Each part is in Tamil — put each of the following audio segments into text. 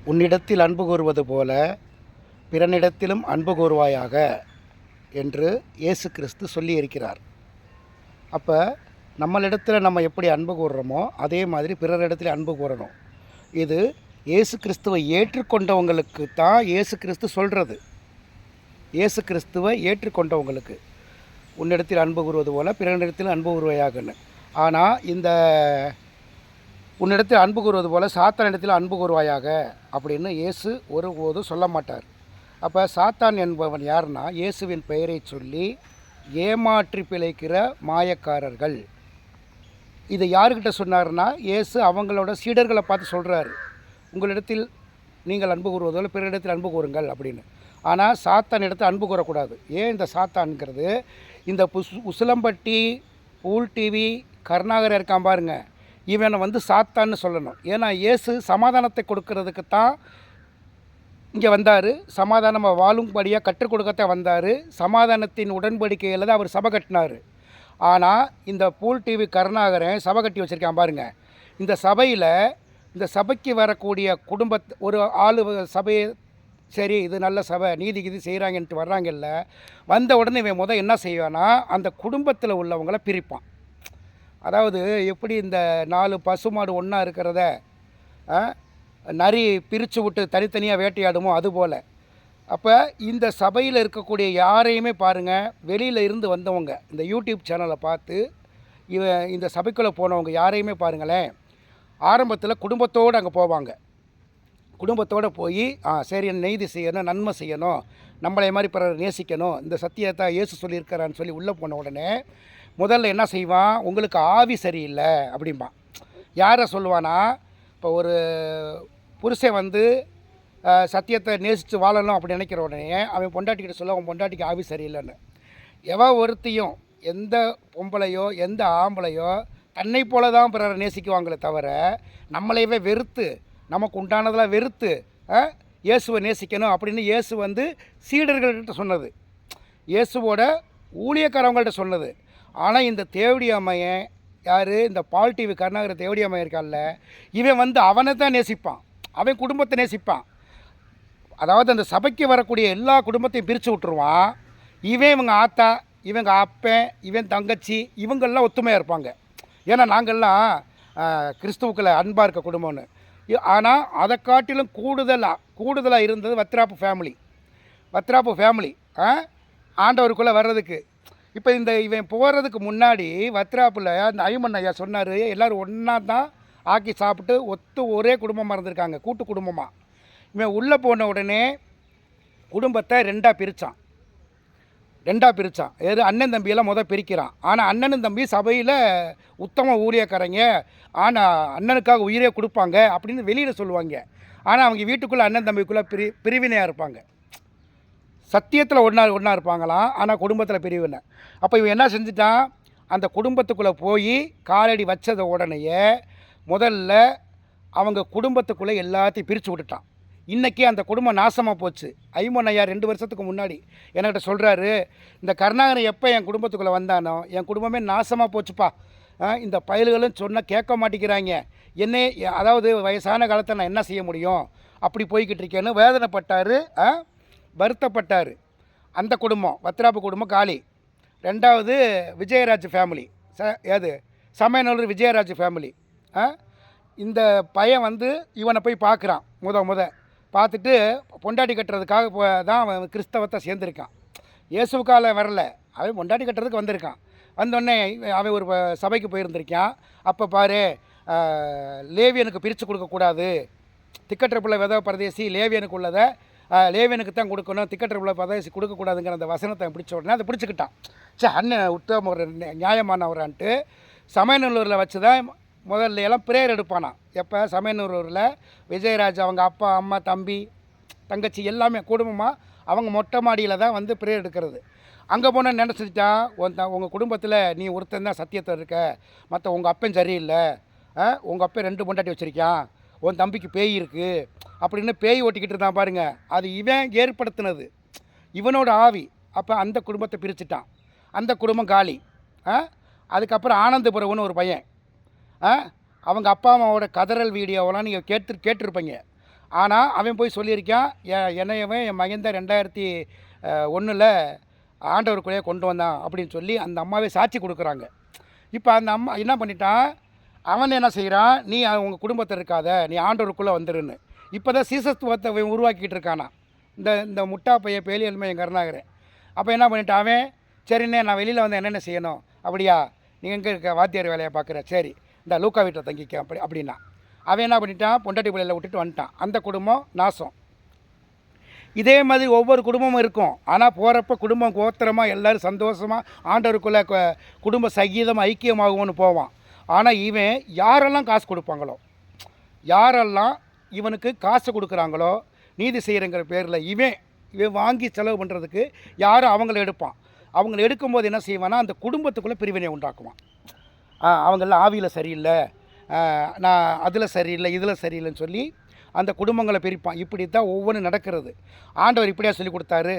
உன்னிடத்தில் அன்பு கூறுவது போல பிறனிடத்திலும் அன்பு கூறுவாயாக என்று இயேசு கிறிஸ்து சொல்லியிருக்கிறார். அப்போ நம்மளிடத்தில் நம்ம எப்படி அன்பு கூறுறோமோ அதே மாதிரி பிறரிடத்தில் அன்பு கூறணும். இது இயேசு கிறிஸ்துவை ஏற்றுக்கொண்டவங்களுக்கு தான் இயேசு கிறிஸ்து சொல்கிறது. இயேசு கிறிஸ்துவை ஏற்றுக்கொண்டவங்களுக்கு உன்னிடத்தில் அன்பு கூறுவது போல பிறனிடத்தில் அன்பு கூறுவாயாகன்னு. ஆனால் இந்த உன்னிடத்தில் அன்பு கூறுவது போல் சாத்தானிடத்தில் அன்பு கூறுவாயாக அப்படின்னு இயேசு ஒருபோதும் சொல்ல மாட்டார். அப்போ சாத்தான் என்பவன் யாருன்னா, இயேசுவின் பெயரை சொல்லி ஏமாற்றி பிழைக்கிற மாயக்காரர்கள். இதை யாருக்கிட்ட சொன்னார்னா, இயேசு அவங்களோட சீடர்களை பார்த்து சொல்கிறாரு, உங்களிடத்தில் நீங்கள் அன்பு கூறுவதோல் பிறரிடத்தில் அன்பு கூறுங்கள் அப்படின்னு. ஆனால் சாத்தான் இடத்தில் அன்பு கூறக்கூடாது. ஏன் இந்த சாத்தான்ங்கிறது, இந்த உசிலம்பட்டி பூல் டிவி கருணாகரன் இருக்கான் பாருங்க, இவனை சாத்தான்னு சொல்லணும். ஏன்னா இயேசு சமாதானத்தை கொடுக்கறதுக்கு தான் இங்கே வந்தார். சமாதானமாக வாழும்படியாக கற்றுக் கொடுக்கத்தான் வந்தார். சமாதானத்தின் உடன்படிக்கையில் தான் அவர் சபை கட்டினார். ஆனால் இந்த பூல் டிவி கருணாகரன் சபை கட்டி வச்சுருக்கான் பாருங்கள். இந்த சபையில் இந்த சபைக்கு வரக்கூடிய ஒரு ஆளு சபையை சரி இது நல்ல சபை நீதி இது செய்கிறாங்கன்ட்டு வர்றாங்கல்ல, வந்த உடனே இவன் என்ன செய்வான்னா அந்த குடும்பத்தில் உள்ளவங்களை பிரிப்பான். அதாவது எப்படி இந்த 4 பசுமாடு ஒன்றா இருக்கிறத நரி பிரித்து விட்டு தனித்தனியாக வேட்டையாடுமோ அதுபோல். அப்போ இந்த சபையில் இருக்கக்கூடிய யாரையுமே பாருங்கள், வெளியில் இருந்து வந்தவங்க இந்த யூடியூப் சேனலை பார்த்து இந்த சபைக்குள்ளே போனவங்க யாரையுமே பாருங்களேன், ஆரம்பத்தில் குடும்பத்தோடு அங்கே போவாங்க. குடும்பத்தோடு போய் சரி நெய்தி செய்யணும், நன்மை செய்யணும், நம்மளை மாதிரி பிறர் நேசிக்கணும், இந்த சத்தியத்தை இயேசு சொல்லியிருக்கிறான்னு சொல்லி உள்ளே போன உடனே முதல்ல என்ன செய்வான், உங்களுக்கு ஆவி சரியில்லை அப்படிம்பான். யாரை சொல்லுவானா, இப்போ ஒரு புருஷன் சத்தியத்தை நேசித்து வாழணும் அப்படி நினைக்கிற உடனே அவன் பொண்டாட்டிக்கிட்ட சொல்ல, அவன் பொண்டாட்டிக்கு ஆவி சரியில்லைன்னு. ஒருத்தையும் எந்த பொம்பளையோ எந்த ஆம்பளையோ தன்னை போல தான் பிறரை நேசிக்குவாங்களே தவிர, நம்மளையவே வெறுத்து நமக்கு உண்டானதெல்லாம் வெறுத்து இயேசுவை நேசிக்கணும் அப்படின்னு இயேசு சீடர்கள்கிட்ட சொன்னது, இயேசுவோட ஊழியக்காரவங்கள்ட்ட சொன்னது. ஆனால் இந்த தேவடி அம்மையன் யார், இந்த பால் டிவி கருணாகர தேவடி அம்மையன் இருக்கான்ல, இவன் அவனை தான் நேசிப்பான், அவன் குடும்பத்தை நேசிப்பான். அதாவது அந்த சபைக்கு வரக்கூடிய எல்லா குடும்பத்தையும் பிரித்து விட்டுருவான். இவங்க ஆத்தா, இவங்க அப்பன், இவன் தங்கச்சி, இவங்கெல்லாம் ஒத்துமையாக இருப்பாங்க. ஏன்னா நாங்கள்லாம் கிறிஸ்துவுக்குள்ள அன்பாக இருக்க குடும்பம்னு. ஆனால் அதை காட்டிலும் கூடுதலாக இருந்தது வத்ராப்பு ஃபேமிலி ஆண்டவருக்குள்ளே வர்றதுக்கு. இப்போ இவன் போகிறதுக்கு முன்னாடி வத்ராப்பில் அந்த ஐமன் ஐயா சொன்னார், எல்லோரும் ஒன்றா தான் ஆக்கி சாப்பிட்டு ஒரே குடும்பமாக இருந்திருக்காங்க, கூட்டு குடும்பமாக. இவன் உள்ளே போன உடனே குடும்பத்தை ரெண்டாக பிரித்தான். எது அண்ணன் தம்பியெல்லாம் பிரிக்கிறான். ஆனால் அண்ணனும் தம்பி சபையில் உத்தம ஊழியக்காரங்க, ஆனால் அண்ணனுக்காக உயிரே கொடுப்பாங்க அப்படின்னு வெளியில் சொல்லுவாங்க. ஆனால் அவங்க வீட்டுக்குள்ளே அண்ணன் தம்பிக்குள்ளே பிரிவினையாக இருப்பாங்க. சத்தியத்தில் ஒன்றா இருப்பாங்களாம், ஆனால் குடும்பத்தில் பிரிவினை. அப்போ இவன் என்ன செஞ்சுட்டான், அந்த குடும்பத்துக்குள்ளே போய் காலடி வச்சத உடனேயே முதல்ல அவங்க குடும்பத்துக்குள்ளே எல்லாத்தையும் பிரித்து விட்டுட்டான். இன்றைக்கி அந்த குடும்பம் நாசமாக போச்சு. ஐமன் ஐயா 2 வருஷத்துக்கு முன்னாடி என்கிட்ட சொல்கிறாரு, இந்த கருணாகரன் எப்போ என் குடும்பத்துக்குள்ளே வந்தானோ என் குடும்பமே நாசமாக போச்சுப்பா, இந்த பயல்களும் சொன்னால் கேட்க மாட்டேங்கிறாங்க, அதாவது வயசான காலத்தை நான் என்ன செய்ய முடியும், அப்படி போய்கிட்டு இருக்கேன்னு வேதனைப்பட்டார், வருத்தப்பட்டார். அந்த குடும்பம் வத்ராப்பு குடும்பம் காலி. 2வது விஜயராஜ் ஃபேமிலி, சமயநல்லூர் விஜயராஜ் ஃபேமிலி. இந்த பையன் இவனை போய் பார்க்குறான். முத பார்த்துட்டு பொண்டாட்டி கட்டுறதுக்காக தான் அவன் கிறிஸ்தவத்தை சேர்ந்துருக்கான். இயேசுக்கால வரல, அவன் பொண்டாட்டி கட்டுறதுக்கு வந்திருக்கான். வந்தோடனே அவன் ஒரு சபைக்கு போயிருந்திருக்கான். அப்போ பாரு, லேவியனுக்கு பிரித்து கொடுக்கக்கூடாது, திக்கற்ற பிள்ளை விதவ பரதேசி லேவியனுக்கு உள்ளதை லேவியனுக்கு தான் கொடுக்கணும், திக்கற்ற பிள்ளை பரதேசி கொடுக்கக்கூடாதுங்கிற அந்த வசனத்தை பிடிச்ச உடனே அதை பிடிச்சிக்கிட்டான். அண்ணன் உத்தம ஒரு நியாயமானவரான்ட்டு சமயநல்லூரில் வச்சு தான் முதல்ல எல்லாம் பிரேயர் எடுப்பானான். எப்போ சமயநல்லூரில் விஜயராஜ் அவங்க அப்பா அம்மா தம்பி தங்கச்சி எல்லாமே குடும்பமாக அவங்க மொட்டை மாடியில் தான் பிரேயர் எடுக்கிறது. அங்கே போனால் நினச்சிட்டான், உங்கள் குடும்பத்தில் நீ ஒருத்தன் தான் சத்தியத்தை இருக்க, மற்ற உங்கள் அப்பன் சரியில்லை, உங்கள் அப்பன் 2 பொண்டாட்டி வச்சுருக்கான், உன் தம்பிக்கு பேய் இருக்குது அப்படின்னு பேய் ஓட்டிக்கிட்டு இருந்தான் பாருங்கள். அது இவன் ஏற்படுத்தினது, இவனோட ஆவி. அப்போ அந்த குடும்பத்தை பிரிச்சுட்டான். அந்த குடும்பம் காலி. அதுக்கப்புறம் ஆனந்தபுரம்னு ஒரு பையன், அவங்க அப்பா அம்மாவோட கதறல் வீடியோவெல்லாம் நீங்கள் கேட்டிருப்பீங்க. ஆனால் அவன் போய் சொல்லியிருக்கான், என்னையவன் என் மகன் 2001 ஆண்டவருக்குள்ளேயே கொண்டு வந்தான் அப்படின்னு சொல்லி அந்த அம்மாவே சாட்சி கொடுக்குறாங்க. இப்போ அந்த அம்மா என்ன பண்ணிட்டான், அவன் என்ன செய்கிறான், நீ உங்கள் குடும்பத்தில் இருக்காத, நீ ஆண்டவருக்குள்ளே வந்துருன்னு. இப்போ தான் சீசத்துவத்தை உருவாக்கிட்டு இருக்கானா இந்த இந்த முட்டா பையன் பேலியல்மை என் கருணாகரன். அப்போ என்ன பண்ணிட்டான் அவன், சரிண்ணே நான் வெளியில் வந்து என்னென்ன செய்யணும், அப்படியா நீ எங்கே இருக்க வாத்தியார் வேலையை பார்க்குற, சரி இந்த லூக்கா வீட்டில் தங்கிக்க அப்படின்னா அவன் என்ன பண்ணிட்டான், பொண்டாட்டி பிள்ளையில் விட்டுட்டு வந்துட்டான். அந்த குடும்பம் நாசம். இதே மாதிரி ஒவ்வொரு குடும்பமும் இருக்கும். ஆனால் போகிறப்ப குடும்பம் கோத்திரமாக எல்லோரும் சந்தோஷமாக ஆண்டவருக்குள்ளே குடும்ப சகீதம் ஐக்கியமாகும்னு போவான். ஆனால் இவன் யாரெல்லாம் காசு கொடுப்பாங்களோ, யாரெல்லாம் இவனுக்கு காசு கொடுக்குறாங்களோ நீதி செய்கிறங்கிற பேரில் இவன் வாங்கி செலவு பண்ணுறதுக்கு யாரும் அவங்கள எடுப்பான். அவங்கள எடுக்கும்போது என்ன செய்வான்னா, அந்த குடும்பத்துக்குள்ளே பிரிவினை உண்டாக்குவான். அவங்களாம் ஆவியில் சரியில்லை, நான் அதில் சரியில்லை, இதில் சரியில்லைன்னு சொல்லி அந்த குடும்பங்களை பிரிப்பான். இப்படி தான் ஒவ்வொன்றும் நடக்கிறது. ஆண்டவர் இப்படியா சொல்லி கொடுத்தாரு.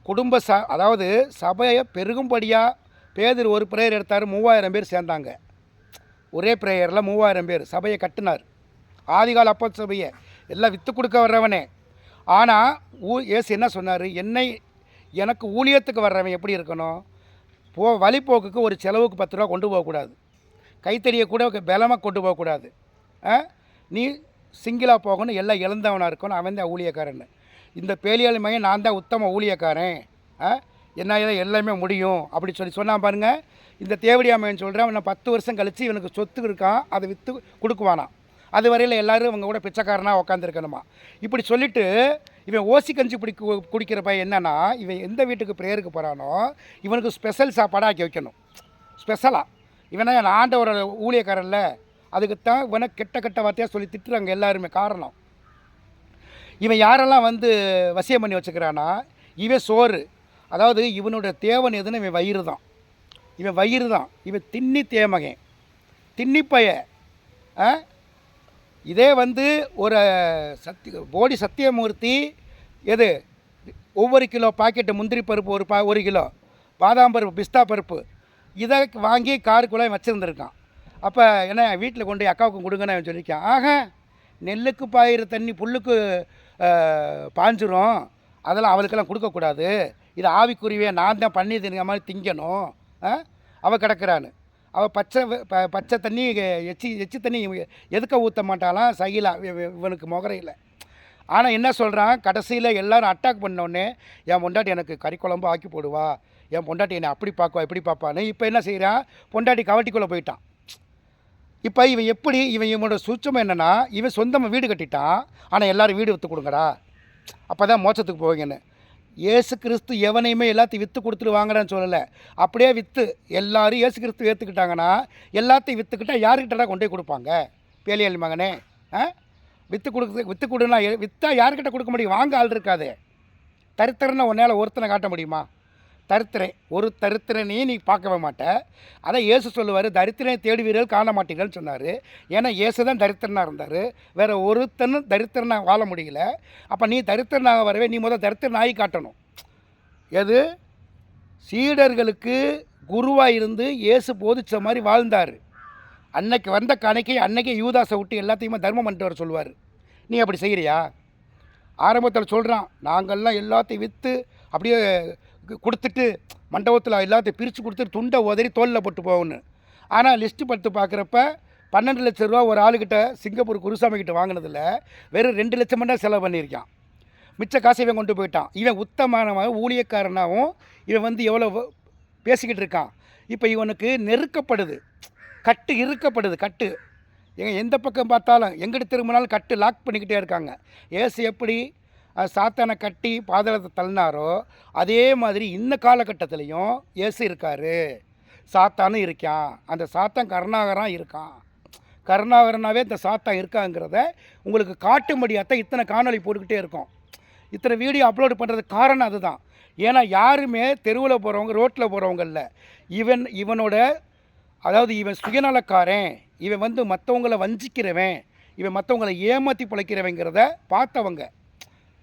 குடும்ப அதாவது சபையை பெருகும்படியாக பேதுரு ஒரு ப்ரேயர் எடுத்தார், 3000 பேர் சேர்ந்தாங்க. ஒரே ப்ரேயரில் 3000 பேர் சபையை கட்டினார். ஆதிகால அப்போஸ்தல சபையை எல்லாம் விற்று கொடுக்க வர்றவனே. ஆனால் இயேசு என்ன சொன்னார், எனக்கு ஊழியத்துக்கு வர்றவன் எப்படி இருக்கணும், வழிப்போக்குக்கு ஒரு செலவுக்கு 10 ரூபா கொண்டு போகக்கூடாது, கைத்தறியை கூட பலமாக கொண்டு போகக்கூடாது, நீ சிங்கிளாக போகணும், எல்லாம் இழந்தவனாக இருக்கணும், அவன் தான் ஊழியக்காரன். இந்த பேலியாளி மையம் நான் தான் உத்தம ஊழியக்காரன், என்னால் எல்லாமே முடியும் அப்படி சொன்னான் பாருங்கள். இந்த தேவடியாமைன்னு சொல்கிறேன், அவனை 10 வருஷம் கழித்து இவனுக்கு சொத்து இருக்கான், அதை விற்று கொடுக்குவானான். அது வரையில் எல்லோரும் அவங்க கூட பிச்சைக்காரனாக உட்காந்துருக்கணுமா. இப்படி சொல்லிவிட்டு இவன் ஓசி கஞ்சி குடிக்கிற பையன் என்னென்னா, இவன் எந்த வீட்டுக்கு ப்ரேயருக்கு போகிறானோ இவனுக்கு ஸ்பெஷல் சாப்பாடாக ஆக்கி வைக்கணும். ஸ்பெஷலாக இவனை ஆண்டவரோட ஊழியக்காரன்ல, அதுக்குத்தான் இவனை கெட்ட வார்த்தையாக சொல்லி திட்டுறாங்க எல்லாருமே. காரணம், இவன் யாரெல்லாம் வசியம் பண்ணி வச்சுக்கிறானா, இவன் சோறு, அதாவது இவனோட தேவன் எதுன்னு இவன் வயிறு தான். இவன் தின்னி தேமகன், தின்னிப்பைய. இதே ஒரு போடி சத்தியமூர்த்தி எது ஒவ்வொரு கிலோ பாக்கெட்டு முந்திரி பருப்பு, 1 கிலோ பாதாம் பருப்பு, பிஸ்தா பருப்பு, இதை வாங்கி காருக்குள்ளே வச்சுருந்துருக்கான். அப்போ என்ன வீட்டில் கொண்டு அக்காவுக்கும் கொடுங்கன்னு சொல்லியிருக்கான். நெல்லுக்கு பாயிற தண்ணி புல்லுக்கு பாஞ்சிரும், அதெல்லாம் அவளுக்கெல்லாம் கொடுக்கக்கூடாது, இது ஆவிக்குருவியை நான் தான் பண்ணி திங்க மாதிரி திங்கணும். அவள் கிடக்கிறான்னு, அவள் பச்சை தண்ணி எச்சி தண்ணி எதுக்க ஊற்ற மாட்டாலாம் சகிலா இவனுக்கு முகரையில். ஆனால் என்ன சொல்கிறான், கடைசியில் எல்லோரும் அட்டாக் பண்ணோடனே என் பொண்டாட்டி எனக்கு கறி குழம்பு ஆக்கி போடுவா, என் பொண்டாட்டி என்னை அப்படி பார்க்குவா இப்படி பார்ப்பான்னு. இப்போ என்ன செய்கிறான், பொண்டாட்டி கவட்டிக்குள்ளே போயிட்டான். இப்போ இவனோட சூட்சம் என்னென்னா, இவன் சொந்தமாக வீடு கட்டிட்டான். ஆனால் எல்லோரும் வீடு விற்று கொடுங்கடா, அப்போ தான் மோட்சத்துக்கு போவீங்கன்னு. இயேசு கிறிஸ்து எவனையுமே எல்லாத்தையும் விற்று கொடுத்துட்டு வாங்கடான்னு சொல்லலை. அப்படியே விற்று எல்லோரும் இயேசு கிறிஸ்து ஏற்றுக்கிட்டாங்கன்னா, எல்லாத்தையும் விற்றுக்கிட்டால் யாருக்கிட்டடா கொண்டு போய் கொடுப்பாங்க? பேலியாளி மகனே, விற்று கொடுனா விற்றா யாருக்கிட்ட கொடுக்க முடியும்? வாங்க ஆள் இருக்காது. தரித்திரனை உன்னால் ஒருத்தனை காட்ட முடியுமா? ஒரு தரித்திரனையும் நீ பார்க்கவே மாட்ட. அதை இயேசு சொல்லுவார், தரித்திரனை தேடுவீர்கள் காண மாட்டீங்கன்னு சொன்னார். ஏன்னா இயேசு தான் தரித்திரனாக இருந்தார், வேறு ஒருத்தனும் தரித்திரனாக வாழ முடியல. அப்போ நீ தரித்திரனாக வரவே நீ முதல் தரித்திரனாகி காட்டணும். எது சீடர்களுக்கு குருவாக இருந்து இயேசு போதிச்ச மாதிரி வாழ்ந்தார். அன்னைக்கு வந்த அன்னைக்கே யூதாசை விட்டு எல்லாத்தையுமே தர்மம் பண்ணிட்டு வர சொல்லுவார். நீ அப்படி செய்கிறியா? ஆரம்பத்தில் சொல்கிறான், நாங்கள்லாம் எல்லாத்தையும் விற்று அப்படியே கொடுத்துட்டு மண்டபத்தில் எல்லாத்தையும் பிரித்து கொடுத்துட்டு துண்டை உதறி தோலில் போட்டு போகணும். ஆனால் லிஸ்ட்டு படுத்து பார்க்குறப்ப 12 லட்ச ரூபா ஒரு ஆளுக்கிட்ட சிங்கப்பூர் குருசாமிக்கிட்ட வாங்கினதில் வெறும் 2 லட்சம் மட்டும் செலவு பண்ணியிருக்கான். மிச்ச காசை இவன் கொண்டு போயிட்டான். இவன் உத்தமமாக ஊழியக்காரனாகவும் இவன் எவ்வளோ பேசிக்கிட்டு இருக்கான். இப்போ இவனுக்கு நெருக்கப்படுது, கட்டு இருக்கப்படுது. எந்த பக்கம் பார்த்தாலும் எங்கிட்ட திரும்பினாலும் கட்டு லாக் பண்ணிக்கிட்டே இருக்காங்க. ஏசு எப்படி சாத்தானை கட்டி பாதாளத்தை தள்ளினாரோ அதே மாதிரி இந்த காலகட்டத்திலையும் இயேசு இருக்கார், சாத்தானும் இருக்கான். அந்த சாத்தான் கருணாகரனாக இருக்கான். கருணாகரனாகவே இந்த சாத்தான் இருக்காங்கிறத உங்களுக்கு காட்டும்படியாகத்தான் இத்தனை காணொளி போட்டுக்கிட்டே இருக்கோம். இத்தனை வீடியோ அப்லோடு பண்ணுறதுக்கு காரணம் அதுதான். ஏன்னா யாருமே தெருவில் போகிறவங்க, ரோட்டில் போகிறவங்க இல்லை. இவனோட அதாவது இவன் சுயநலக்காரன், இவன் மற்றவங்களை வஞ்சிக்கிறவன், இவன் மற்றவங்களை ஏமாற்றி பிழைக்கிறவங்கிறத பார்த்தவங்க.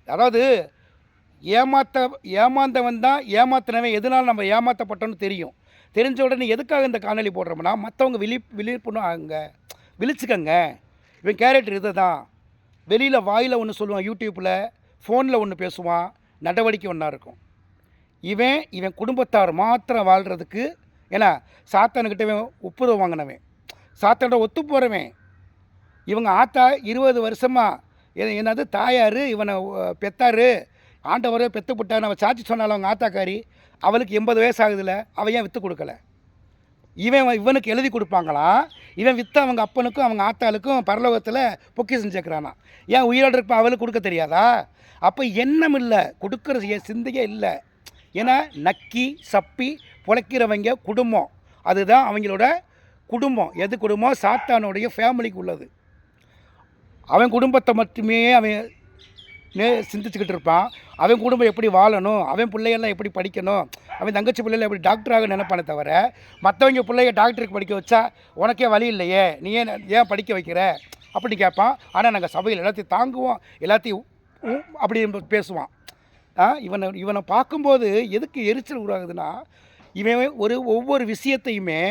அதாவது ஏமாந்தவன் தான் ஏமாத்தினவன் எதனால் நம்ம ஏமாற்றப்பட்டோன்னு தெரிஞ்ச உடனே எதுக்காக இந்த காணொலி போடுறோம்னா, மற்றவங்க விழிப்புணும் ஆகுங்க, விழிச்சுக்கங்க, இவன் கேரக்டர் இது தான், வெளியில் வாயில் ஒன்று சொல்லுவான், யூடியூப்பில் ஃபோனில் ஒன்று பேசுவான், நடவடிக்கை ஒன்றா இருக்கும். இவன் குடும்பத்தார் மாத்திரம் வாழ்கிறதுக்கு, ஏன்னா சாத்தானுக்கிட்ட இவன் ஒப்புதல் வாங்கினவன், சாத்தான்கிட்ட ஒத்து போகிறவன். இவங்க ஆத்தா 20 வருஷமாக என்னது தாயார் இவனை பெத்தார், ஆண்டவரே பெற்று போட்டான்னு அவள் சாட்சி சொன்னாலும் அவங்க ஆத்தாக்காரி, அவளுக்கு 80 வயசு ஆகுதுல, அவன் ஏன் விற்று கொடுக்கல? இவனுக்கு எழுதி கொடுப்பாங்களாம். இவன் விற்று அவங்க அப்பனுக்கும் அவங்க ஆத்தாளுக்கும் பரலோகத்தில் பொக்கிஷம் சேர்க்குறானா. ஏன் உயிரோடு இருப்பா அவளுக்கு கொடுக்க தெரியாதா? அப்போ எண்ணம் இல்லை, கொடுக்குற சிந்தையே இல்லை. ஏன்னா நக்கி சப்பி பிழைக்கிறவங்க குடும்பம், அதுதான் அவங்களோட குடும்பம். எது குடும்பம்? சாத்தானுடைய ஃபேமிலிக்கு உள்ளது. அவன் குடும்பத்தை மட்டுமே அவன் சிந்திச்சுக்கிட்டு இருப்பான். அவன் குடும்பம் எப்படி வாழணும், அவன் பிள்ளையெல்லாம் எப்படி படிக்கணும், அவன் தங்கச்சி பிள்ளைகள் எப்படி டாக்டராக நினைப்பானே தவிர, மற்றவங்க பிள்ளைய டாக்டருக்கு படிக்க வச்சா உனக்கே வழி இல்லையே, நீ ஏன் படிக்க வைக்கிற அப்படி கேட்பான். ஆனால் நாங்கள் சபையில் எல்லாத்தையும் தாங்குவோம், எல்லாத்தையும் அப்படி பேசுவான். இவனை பார்க்கும்போது எதுக்கு எரிச்சல் உருவாகுதுன்னா, இவன் ஒவ்வொரு விஷயத்தையுமே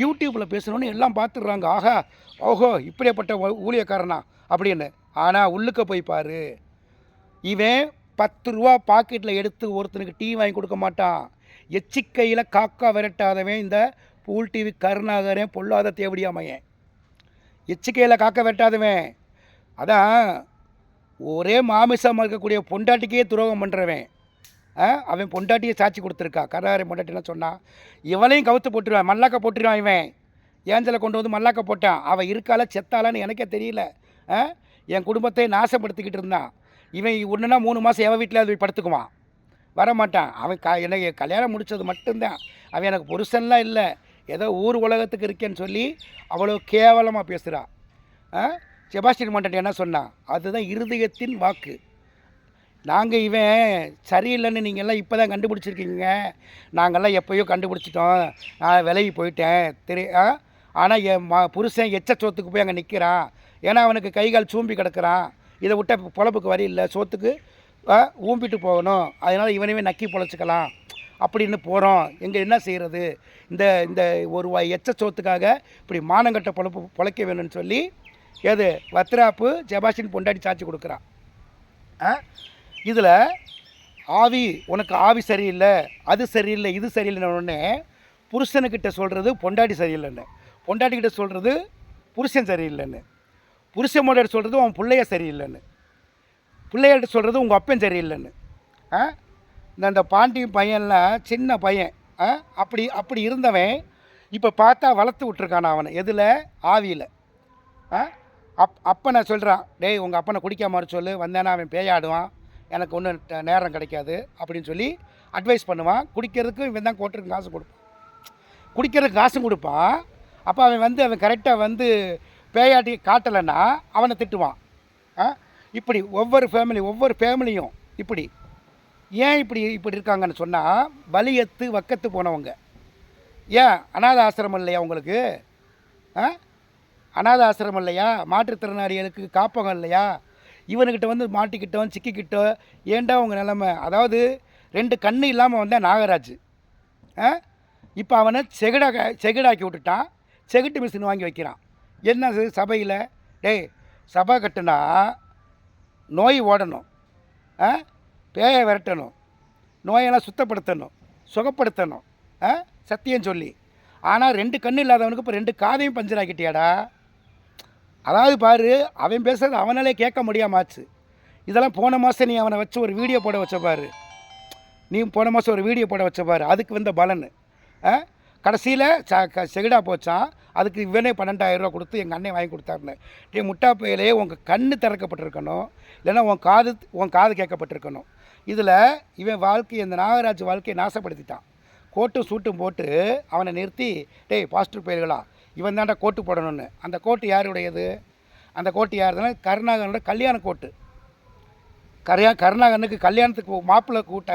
யூடியூப்பில் பேசணுன்னு எல்லாம் பார்த்துடுறாங்க. ஆகா ஓஹோ இப்படிப்பட்ட ஊழியக்காரனா அப்படின்னு. ஆனால் உள்ளுக்க போய் பாரு, இவன் 10 ரூபா பாக்கெட்டில் எடுத்து ஒருத்தனுக்கு டீ வாங்கி கொடுக்க மாட்டான். எச்சிக்கையில் காக்கா விரட்டாதவன் இந்த பூல் டிவி கருணாகரன், பொல்லாத தேவடியாமையன். எச்சிக்கையில் காக்கா விரட்டாதவன், அதான் ஒரே மாமிசமாக இருக்கக்கூடிய பொண்டாட்டிக்கே துரோகம் பண்ணுறவன். அவன் பொண்டாட்டியை சாட்சி கொடுத்துருக்கா. கருணாகரன் பொண்டாட்டினா சொன்னான், இவளையும் கவுத்து போட்டுருவான், மல்லாக்க போட்டுருவான். இவன் ஏஞ்சலை கொண்டு வந்து மல்லாக்க போட்டான். அவள் இருக்காளா செத்தாளான்னு எனக்கே தெரியல. என் குடும்பத்தை நாசப்படுத்திக்கிட்டு இருந்தான். இவன் ஒன்றுனா 3 மாதம் எவன் வீட்டில் அது படுத்துக்குவான், வரமாட்டான். அவன் எனக்கு கல்யாணம் முடித்தது மட்டும்தான். அவன் எனக்கு புருஷன்லாம் இல்லை, ஏதோ ஊர் உலகத்துக்கு இருக்கேன்னு சொல்லி அவ்வளோ கேவலமாக பேசுகிறான். செபாஸ்டின் மண்டட்டி என்ன சொன்னான்? அதுதான் இருதயத்தின் வாக்கு. நாங்கள் இவன் சரியில்லைன்னு நீங்கள்லாம் இப்போ தான் கண்டுபிடிச்சிருக்கீங்க, நாங்கள்லாம் எப்போயோ கண்டுபிடிச்சிட்டோம், நான் விலகி போயிட்டேன் ஆனால் என் புருஷன் எச்ச சோத்துக்கு போய் அங்கே நிற்கிறான். ஏன்னா அவனுக்கு கைகால் சூம்பி கிடக்கிறான், இதை விட்ட பொழப்புக்கு வரி இல்லை, சோத்துக்கு ஊம்பிட்டு போகணும், அதனால் இவனையுமே நக்கி பொழைச்சிக்கலாம் அப்படின்னு போகிறோம். எங்கே என்ன செய்கிறது? இந்த ஒரு எச்ச சோத்துக்காக இப்படி மானங்கட்ட பொழைக்க வேணும்னு சொல்லி எது வத்ராப்பு ஜெபாஸ்டின் பொண்டாட்டி சாட்சி கொடுக்குறான். இதில் ஆவி, உனக்கு ஆவி சரியில்லை, அது சரியில்லை, இது சரியில்லைன்னு புருஷனுக்கிட்ட சொல்கிறது பொண்டாட்டி சரியில்லைன்னு, பொண்டாட்டிக்கிட்ட சொல்கிறது புருஷன் சரியில்லைன்னு, புருஷன் மோட சொல்கிறது உன் பிள்ளைய சரியில்லைன்னு, பிள்ளைகிட்ட சொல்கிறது உங்கள் அப்பன் சரியில்லைன்னு. இந்த பாண்டி பையன்லாம் சின்ன பையன், அப்படி இருந்தவன் இப்போ பார்த்தா வளர்த்து விட்ருக்கான் அவனை. எதில்? ஆவியில். அப்பனை சொல்கிறான், டேய் உங்கள் அப்பனை குடிக்காம சொல்லு, வந்தேன்னா அவன் பேயாடுவான், எனக்கு ஒன்றும் நேரம் கிடைக்காது அப்படின்னு சொல்லி அட்வைஸ் பண்ணுவான். குடிக்கிறதுக்கு இவன் தான் கோட்டுக்கு காசு கொடுப்பான், குடிக்கிறதுக்கு காசும் கொடுப்பான். அப்போ அவன் கரெக்டாக பேயாட்டி காட்டலைன்னா அவனை திட்டுவான். இப்படி ஒவ்வொரு ஃபேமிலியும் இப்படி ஏன் இப்படி இருக்காங்கன்னு சொன்னால், பலியத்து வக்கத்து போனவங்க. ஏன் அநாத ஆசிரமம் இல்லையா உங்களுக்கு? அநாத ஆசிரமம் இல்லையா? மாற்றுத்திறனாளிகளுக்கு காப்பகம் இல்லையா? இவனுக்கிட்ட மாட்டிக்கிட்டோம் சிக்கிக்கிட்டோம், ஏண்டா உங்கள் நிலைமை? அதாவது 2 கண்ணு இல்லாமல் வந்தால் நாகராஜ், இப்போ அவனை செகிடாக்கி விட்டுட்டான், செகிட்டு மிஷின் வாங்கி வைக்கிறான். என்ன சபையில்? டேய் சபை கட்டுனா நோய் ஓடணும், பேயை விரட்டணும், நோயெல்லாம் சுத்தப்படுத்தணும், சுகப்படுத்தணும், சத்தியம் சொல்லி. ஆனால் 2 கண்ணு இல்லாதவனுக்கு இப்போ 2 காதையும் பஞ்சராக்கிட்டியாடா. அதாவது பாரு, அவன் பேசுறது அவனாலே கேட்க முடியாமாச்சு. இதெல்லாம் போன மாதம் நீ அவனை வச்சு ஒரு வீடியோ போட வச்ச பாரு, அதுக்கு வந்த பலன். கடைசியில் செகிடா போச்சான், அதுக்கு இவனே 12,000 ரூபா கொடுத்து எங்கள் அண்ணன் வாங்கி கொடுத்தாருன்னு. முட்டா பையிலே உங்கள் கண்ணு திறக்கப்பட்டிருக்கணும், இல்லைன்னா உன் காது கேட்கப்பட்டிருக்கணும். இதில் இவன் வாழ்க்கையை, இந்த நாகராஜ் வாழ்க்கையை நாசப்படுத்திட்டான். கோட்டு சூட்டும் போட்டு அவனை நிறுத்தி, டேய் பாஸ்டர் பயிர்களா, இவன் தாண்டா கோட்டு போடணும்னு. அந்த கோட்டு யாருடையது? அந்த கோட்டு யாருதுன்னா கருணாகரனோட கல்யாண கோட்டு. கருணாகரனுக்கு கல்யாணத்துக்கு மாப்பிள்ளை கூட்ட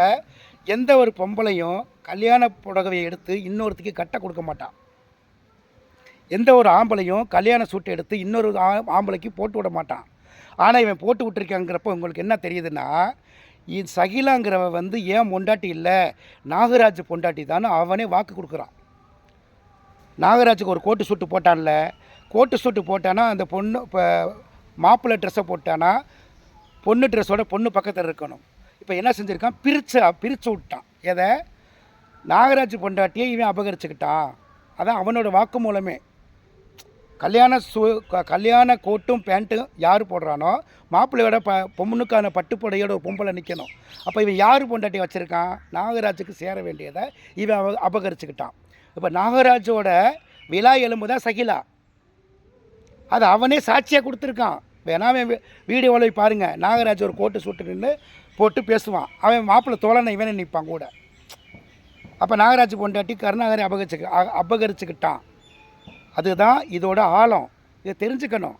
எந்த ஒரு பொம்பளையும் கல்யாண புடவையை எடுத்து இன்னொருத்துக்கு கட்ட கொடுக்க மாட்டான். எந்த ஒரு ஆம்பளையும் கல்யாண சூட்டை எடுத்து இன்னொரு ஆம்பளைக்கு போட்டு விட மாட்டான். ஆனால் இவன் போட்டு விட்டுருக்காங்கிறப்ப உங்களுக்கு என்ன தெரியுதுன்னா, சகிலாங்கிறவ ஏன் பொண்டாட்டி இல்லை, நாகராஜ் பொண்டாட்டி தானே அவனே வாக்கு கொடுக்குறான். நாகராஜுக்கு ஒரு கோட்டு சூட்டு போட்டான்ல, கோட்டு சூட்டு போட்டானா அந்த பொண்ணு இப்போ மாப்பிள்ளை ட்ரெஸ்ஸை போட்டானா பொண்ணு ட்ரெஸ்ஸோட பொண்ணு பக்கத்தில் இருக்கணும். இப்போ என்ன செஞ்சுருக்கான், பிரித்து விட்டான். எதை? நாகராஜ் பொண்டாட்டியை இவன் அபகரிச்சுக்கிட்டான். அதான் அவனோட வாக்கு மூலமே. கல்யாண கோட்டும் பேண்ட்டும் யார் போடுறானோ மாப்பிள்ளையோட பொண்ணுக்கான பட்டுப்புடையோட ஒரு பொம்பளை நிற்கணும். அப்போ இவன் யார் பொண்டாட்டி வச்சுருக்கான்? நாகராஜுக்கு சேர வேண்டியதை இவன் அபகரிச்சுக்கிட்டான். இப்போ நாகராஜோட விழா எலும்பு தான் சகிலா. அது அவனே சாட்சியாக கொடுத்துருக்கான். வேணாமே வீடியோவில் பாருங்கள், நாகராஜ் ஒரு கோட்டு சூட்டு நின்று போட்டு பேசுவான். அவன் மாப்பிள்ளை தோழனை இவனே நிற்பான் கூட. அப்போ நாகராஜ் பொண்டாட்டி கருணாகரை அபகரிச்சுக்கிட்டான். அதுதான் இதோட ஆழம். இதை தெரிஞ்சுக்கணும்.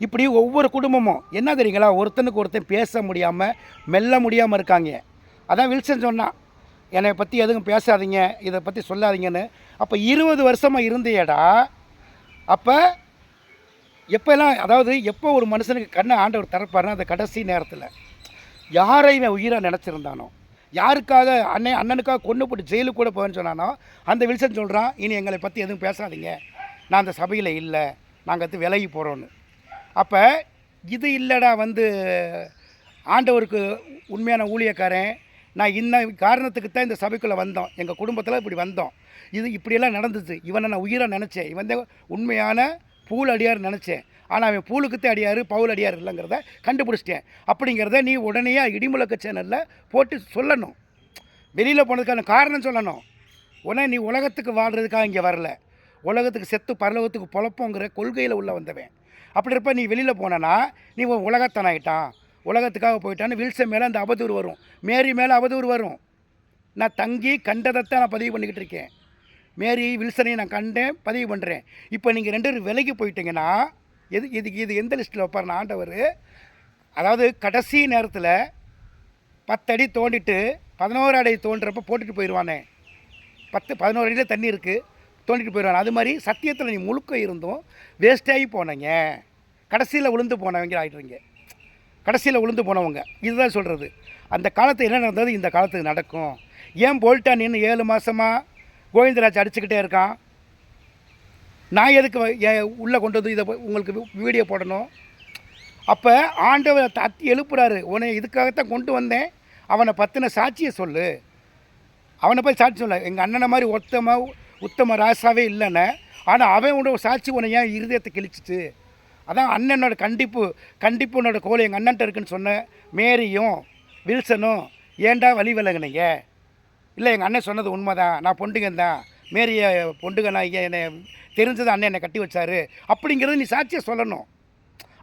இப்படி ஒவ்வொரு குடும்பமும் என்ன தெரியுங்களா, ஒருத்தனுக்கு ஒருத்தன் பேச முடியாமல் மெல்ல முடியாமல் இருக்காங்க. அதான் வில்சன் சொன்னான், என்னை பற்றி எதுவும் பேசாதீங்க, இதை பற்றி சொல்லாதீங்கன்னு. அப்போ 20 வருஷமாக இருந்தேடா. அப்போ எப்போல்லாம், அதாவது எப்போ ஒரு மனுஷனுக்கு கண்ணை ஆண்டவர் திறப்பாருன்னா அந்த கடைசி நேரத்தில். யாரை இவன் உயிராக நினச்சிருந்தானோ, யாருக்காக அண்ணனுக்காக கொண்டு போட்டு ஜெயிலுக்கு கூட போவேன்னு சொன்னானோ அந்த வில்சன் சொல்கிறான், இனி எங்களை பற்றி எதுவும் பேசாதீங்க, நான் அந்த சபையில் இல்லை, நாங்கள் அது விலகி போகிறோன்னு. அப்போ இது இல்லைடா ஆண்டவருக்கு உண்மையான ஊழியக்காரன், நான் இன்னும் காரணத்துக்கு தான் இந்த சபைக்குள்ளே வந்தோம், எங்கள் குடும்பத்தில் இப்படி வந்தோம், இது இப்படியெல்லாம் நடந்துச்சு, இவனை நான் உயிராக நினச்சேன், இவன் தான் உண்மையான பூல் அடியார் நினச்சேன், ஆனால் அவன் பூலுக்குத்தே அடியார் பவுல் அடியார் இல்லைங்கிறத கண்டுபிடிச்சிட்டேன் அப்படிங்கிறத நீ உடனே இடிமுழக்க சேனலில் போட்டு சொல்லணும். வெளியில் போனதுக்கான காரணம் சொல்லணும். உடனே நீ உலகத்துக்கு வாழ்கிறதுக்காக இங்கே வரல, உலகத்துக்கு செத்து பரலோகத்துக்கு பொழப்போங்கிற கொள்கையில் உள்ள வந்தவன். அப்படி இருப்ப நீ வெளியில் போனனா நீ உலகத்தனாயிட்டான், உலகத்துக்காக போயிட்டான்னு வில்சன் மேலே அந்த அவதூறு வரும், மேரி மேலே அவதூறு வரும். நான் தங்கி கண்டதைத்தான் நான் பதிவு பண்ணிக்கிட்டு இருக்கேன். மேரி வில்சனையும் நான் கண்டேன், பதிவு பண்ணுறேன். இப்போ நீங்கள் 2 பேரும் விலைக்கு போயிட்டீங்கன்னா இது எந்த லிஸ்ட்டில் வைப்பார் ஆண்டவர்? அதாவது கடைசி நேரத்தில் 10 அடி தோண்டிட்டு 11 அடி தோன்றப்ப போட்டுட்டு போயிடுவானே, 11 அடியில் தண்ணி இருக்குது, தோண்டிட்டு போயிடுவானே. அது மாதிரி சத்தியத்தில் நீ முழுக்க இருந்தும் வேஸ்டாகி போனீங்க, கடைசியில் விழுந்து போனவங்க ஆகிடுறீங்க, கடைசியில் விழுந்து போனவங்க. இதுதான் சொல்கிறது. அந்த காலத்தில் என்ன நடந்தது இந்த காலத்துக்கு நடக்கும். ஏன் போல்ட்டா நின்று 7 மாதமாக கோவிந்தராஜ் அடிச்சுக்கிட்டே இருக்கான்? நான் எதுக்கு உள்ளே கொண்டு வந்து இதை உங்களுக்கு வீடியோ போடணும்? அப்போ ஆண்டவர் தட்டி எழுப்புறாரு, உன்னை இதுக்காகத்தான் கொண்டு வந்தேன், அவனை பற்றின சாட்சியை சொல்லு, அவனை போய் சாட்சி சொல்ல. எங்கள் அண்ணனை மாதிரி உத்தம ராசாவே இல்லைன்னு, ஆனால் அவனோட சாட்சி உன்னை ஏன் இருதயத்தை கிழிச்சிச்சு? அதான் அண்ணனோட கண்டிப்புனோட கோல் எங்கள் அண்ணன்ட்ட இருக்குன்னு சொன்ன மேரியும் வில்சனும் ஏண்டா வழி விலகுனீங்க? இல்லை, எங்கள் அண்ணன் சொன்னது உண்மை தான், நான் பொண்டுகன் தான், மேரிய பொண்டுகனா என்னை தெரிஞ்சது அண்ணன் என்னை கட்டி வச்சாரு அப்படிங்கிறது நீ சாட்சியை சொல்லணும்.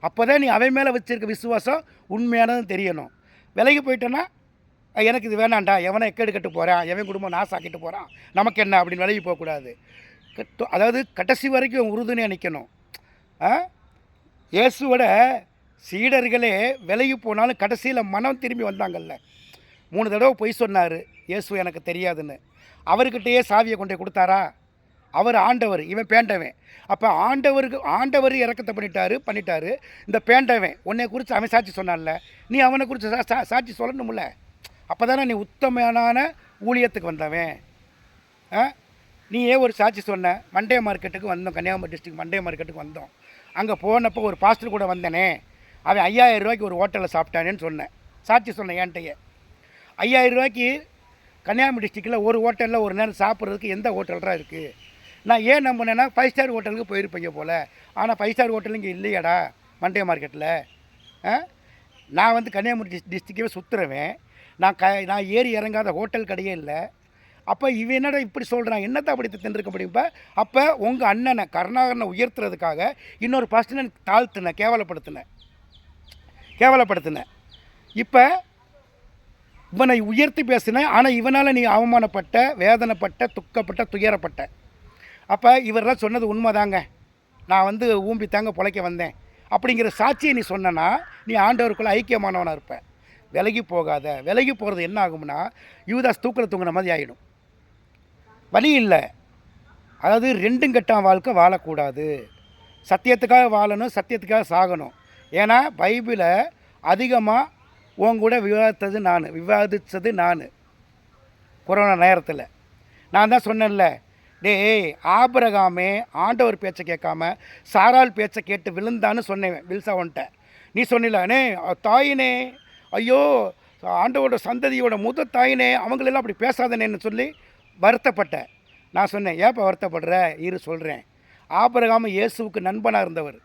அப்போ தான் நீ அவன் மேலே வச்சுருக்க விசுவாசம் உண்மையானதும் தெரியணும். விலகி போயிட்டேன்னா எனக்கு இது வேணாண்டா, எவனை எக்கெடு கட்டு போகிறான், எவன் குடும்பம் நாசாக்கிட்டு போகிறான், நமக்கு என்ன அப்படின்னு விலகி போகக்கூடாது. அதாவது கடைசி வரைக்கும் உறுதுணையாக நிற்கணும். இயேசுவோட சீடர்களே விலகி போனாலும் கடைசியில் மனம் திரும்பி வந்தாங்கல்ல. 3 தடவை பொய் சொன்னார் இயேசு எனக்கு தெரியாதுன்னு. அவர்கிட்டயே சாவியை கொண்டு கொடுத்தாரா? அவர் ஆண்டவர், இவன் பேண்டவன். அப்போ ஆண்டவர் இறக்கத்தை பண்ணிட்டாரு. இந்த பேண்டவன் உன்னை குறித்து அவன் சாட்சி சொன்னான்ல, நீ அவனை குறித்து சாட்சி சொல்லணும்ல. அப்போ தானே நீ உத்தமையான ஊழியத்துக்கு வந்தவன். நீ ஏன் ஒரு சாட்சி சொன்ன? மண்டே மார்க்கெட்டுக்கு வந்தோம், கன்னியாகுமரி டிஸ்ட்ரிக்ட் மண்டே மார்க்கெட்டுக்கு வந்தோம். அங்கே போனப்போ ஒரு பாஸ்டர் கூட வந்தேனே, அவன் 5000 ரூபாய்க்கு ஒரு ஹோட்டலில் சாப்பிட்டானேன்னு சொன்னேன், சாட்சி சொன்னேன். ஏன்ட்டையே 5000 ரூபாய்க்கு கன்னியாகுமரி டிஸ்ட்ரிக்டில் ஒரு ஹோட்டலில் ஒரு நேரம் சாப்பிட்றதுக்கு எந்த ஹோட்டல்தான் இருக்குது? நான் ஏன் நம்பினேன்னா 5 ஸ்டார் ஹோட்டலுக்கு போயிருப்பீங்க போல். ஆனால் 5 ஸ்டார் ஹோட்டல் இங்கே இல்லையாடா மண்டே மார்க்கெட்டில். நான் கன்னியாகுமரி டிஸ்ட்ரிக்டே சுற்றுறவேன், நான் ஏறி இறங்காத ஹோட்டல் கடையே இல்லை. அப்போ இவன் என்னடா இப்படி சொல்கிறான், என்னத்தை அப்படி தின்றுக்க முடியும்ப்பா? அப்போ உங்கள் அண்ணனை கருணாகரனை உயர்த்துறதுக்காக இன்னொரு பர்சனை தாழ்த்தினேன், கேவலப்படுத்தினேன். இப்போ இவனை உயர்த்தி பேசினேன், ஆனால் இவனால் நீ அவமானப்பட்ட, வேதனைப்பட்ட, துக்கப்பட்ட, துயரப்பட்ட. அப்போ இவரெல்லாம் சொன்னது உண்மைதாங்க, நான் ஊம்பி தாங்க பிழைக்க வந்தேன் அப்படிங்கிற சாட்சியை நீ சொன்னனா நீ ஆண்டவருக்குள்ளே ஐக்கியமானவனாக இருப்ப. விலகி போகாத. விலகி போகிறது என்ன ஆகும்னா யூதாஸ் தூக்கில் தூங்கின மாதிரி ஆகிடும். வழி இல்லை. அதாவது 2 கட்டாம் வாழ்க்கை வாழக்கூடாது. சத்தியத்துக்காக வாழணும், சத்தியத்துக்காக சாகணும். ஏன்னா பைபிளை அதிகமாக உங்கூட விவாதித்தது நான் கொரோனா நேரத்தில். நான் தான் சொன்னேன்ல, டேய், ஆபிரகாமே ஆண்டவர் பேச்சை கேட்காம சாராள் பேச்சை கேட்டு விழுந்தான்னு சொன்னேன் வில்சாவன்ட்ட. நீ சொன்னில, அண்ணே தாயினே, ஐயோ ஆண்டவரோட சந்ததியோட தாயினே, அவங்களெல்லாம் அப்படி பேசாதனேன்னு சொல்லி வருத்தப்பட்டேன். நான் சொன்னேன், ஏப்பா வருத்தப்படுற, இரு சொல்கிறேன். ஆபிரகாம் இயேசுவுக்கு நண்பனாக இருந்தவர்,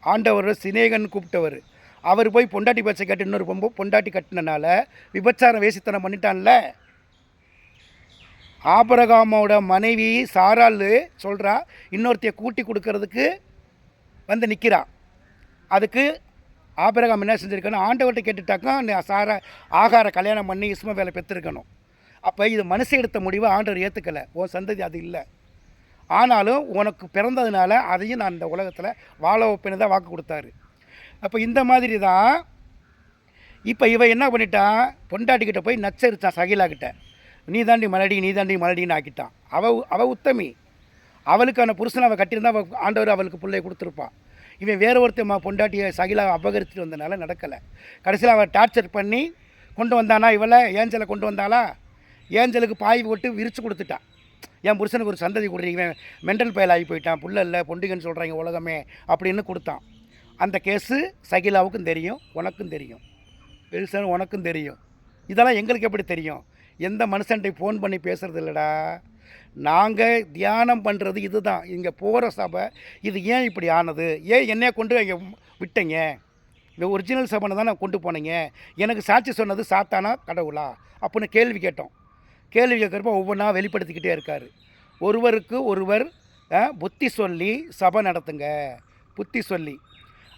ஆண்டவர் சிநேகன் கூப்பிட்டவர். அவர் போய் பொண்டாட்டி பேச்சை கேட்டு இன்னொரு பொண்டாட்டி கட்டினனால விபச்சாரம் வேசித்தனம் பண்ணிட்டான்ல. ஆபிரகாமோட மனைவி சாராள் சொல்கிறா, இன்னொருத்தைய கூட்டி கொடுக்கறதுக்கு வந்து நிற்கிறா. அதுக்கு ஆபிரகாம் என்ன செஞ்சுருக்கணும், ஆண்டவர்கிட்ட கேட்டுட்டாக்கா ஆகார கல்யாணம் பண்ணி இஸ்மவேலை பெற்றிருக்கணும். அப்போ இது மனுஷன் எடுத்த முடிவை ஆண்டவர் ஏற்றுக்கலை, உன் சந்ததி அது இல்லை. ஆனாலும் உனக்கு பிறந்ததுனால அதையும் நான் இந்த உலகத்தில் வாழ வைப்பேன்னு தான் வாக்கு கொடுத்தாரு. அப்போ இந்த மாதிரி தான் இப்போ இவன் என்ன பண்ணிட்டான், பொண்டாட்டிக்கிட்ட போய் நச்சரித்தான் சகிலாக்கிட்ட. நீ தாண்டி மலடின்னு ஆக்கிட்டான். அவள் உத்தமி, அவளுக்கான புருஷனை அவள் கட்டியிருந்தா ஆண்டவர் அவளுக்கு பிள்ளையை கொடுத்துருப்பான். இவன் வேறு ஒருத்தர் பொண்டாட்டியை சகிலா அபகரிச்சுட்டு வந்தனால நடக்கலை. கடைசியில் அவள் டார்ச்சர் பண்ணி கொண்டு வந்தானா, இவளை ஏஞ்சலை கொண்டு வந்தாளா, ஏஞ்சலுக்கு பாய் போட்டு விரித்து கொடுத்துட்டான். என் புருஷனுக்கு ஒரு சந்ததி கொடுறீங்க, மென்டல் பயல் ஆகி போயிட்டான், புள்ள இல்லை பொண்டிகன்னு சொல்கிறாங்க உலகமே அப்படின்னு கொடுத்தான். அந்த கேஸு சகிலாவுக்கும் தெரியும், உனக்கும் தெரியும், வில்சன் உனக்கும் தெரியும். இதெல்லாம் எங்களுக்கு எப்படி தெரியும்? எந்த மனுஷன்ட்டை ஃபோன் பண்ணி பேசுகிறது இல்லைடா. நாங்கள் தியானம் பண்ணுறது இது தான். இங்கே போகிற சபை இது ஏன் இப்படி ஆனது, ஏன் என்னைய கொண்டு இங்கே விட்டீங்க, இந்த ஒரிஜினல் சபைன்னு தான் நான் கொண்டு போனீங்க, எனக்கு சாட்சி சொன்னது சாத்தானா கடவுளா அப்படின்னு கேள்வி கேட்டோம். கேள்வி கேட்குறப்ப ஒவ்வொன்றா வெளிப்படுத்திக்கிட்டே இருக்கார். ஒருவருக்கு ஒருவர் புத்தி சொல்லி சபை நடத்துங்க, புத்தி சொல்லி.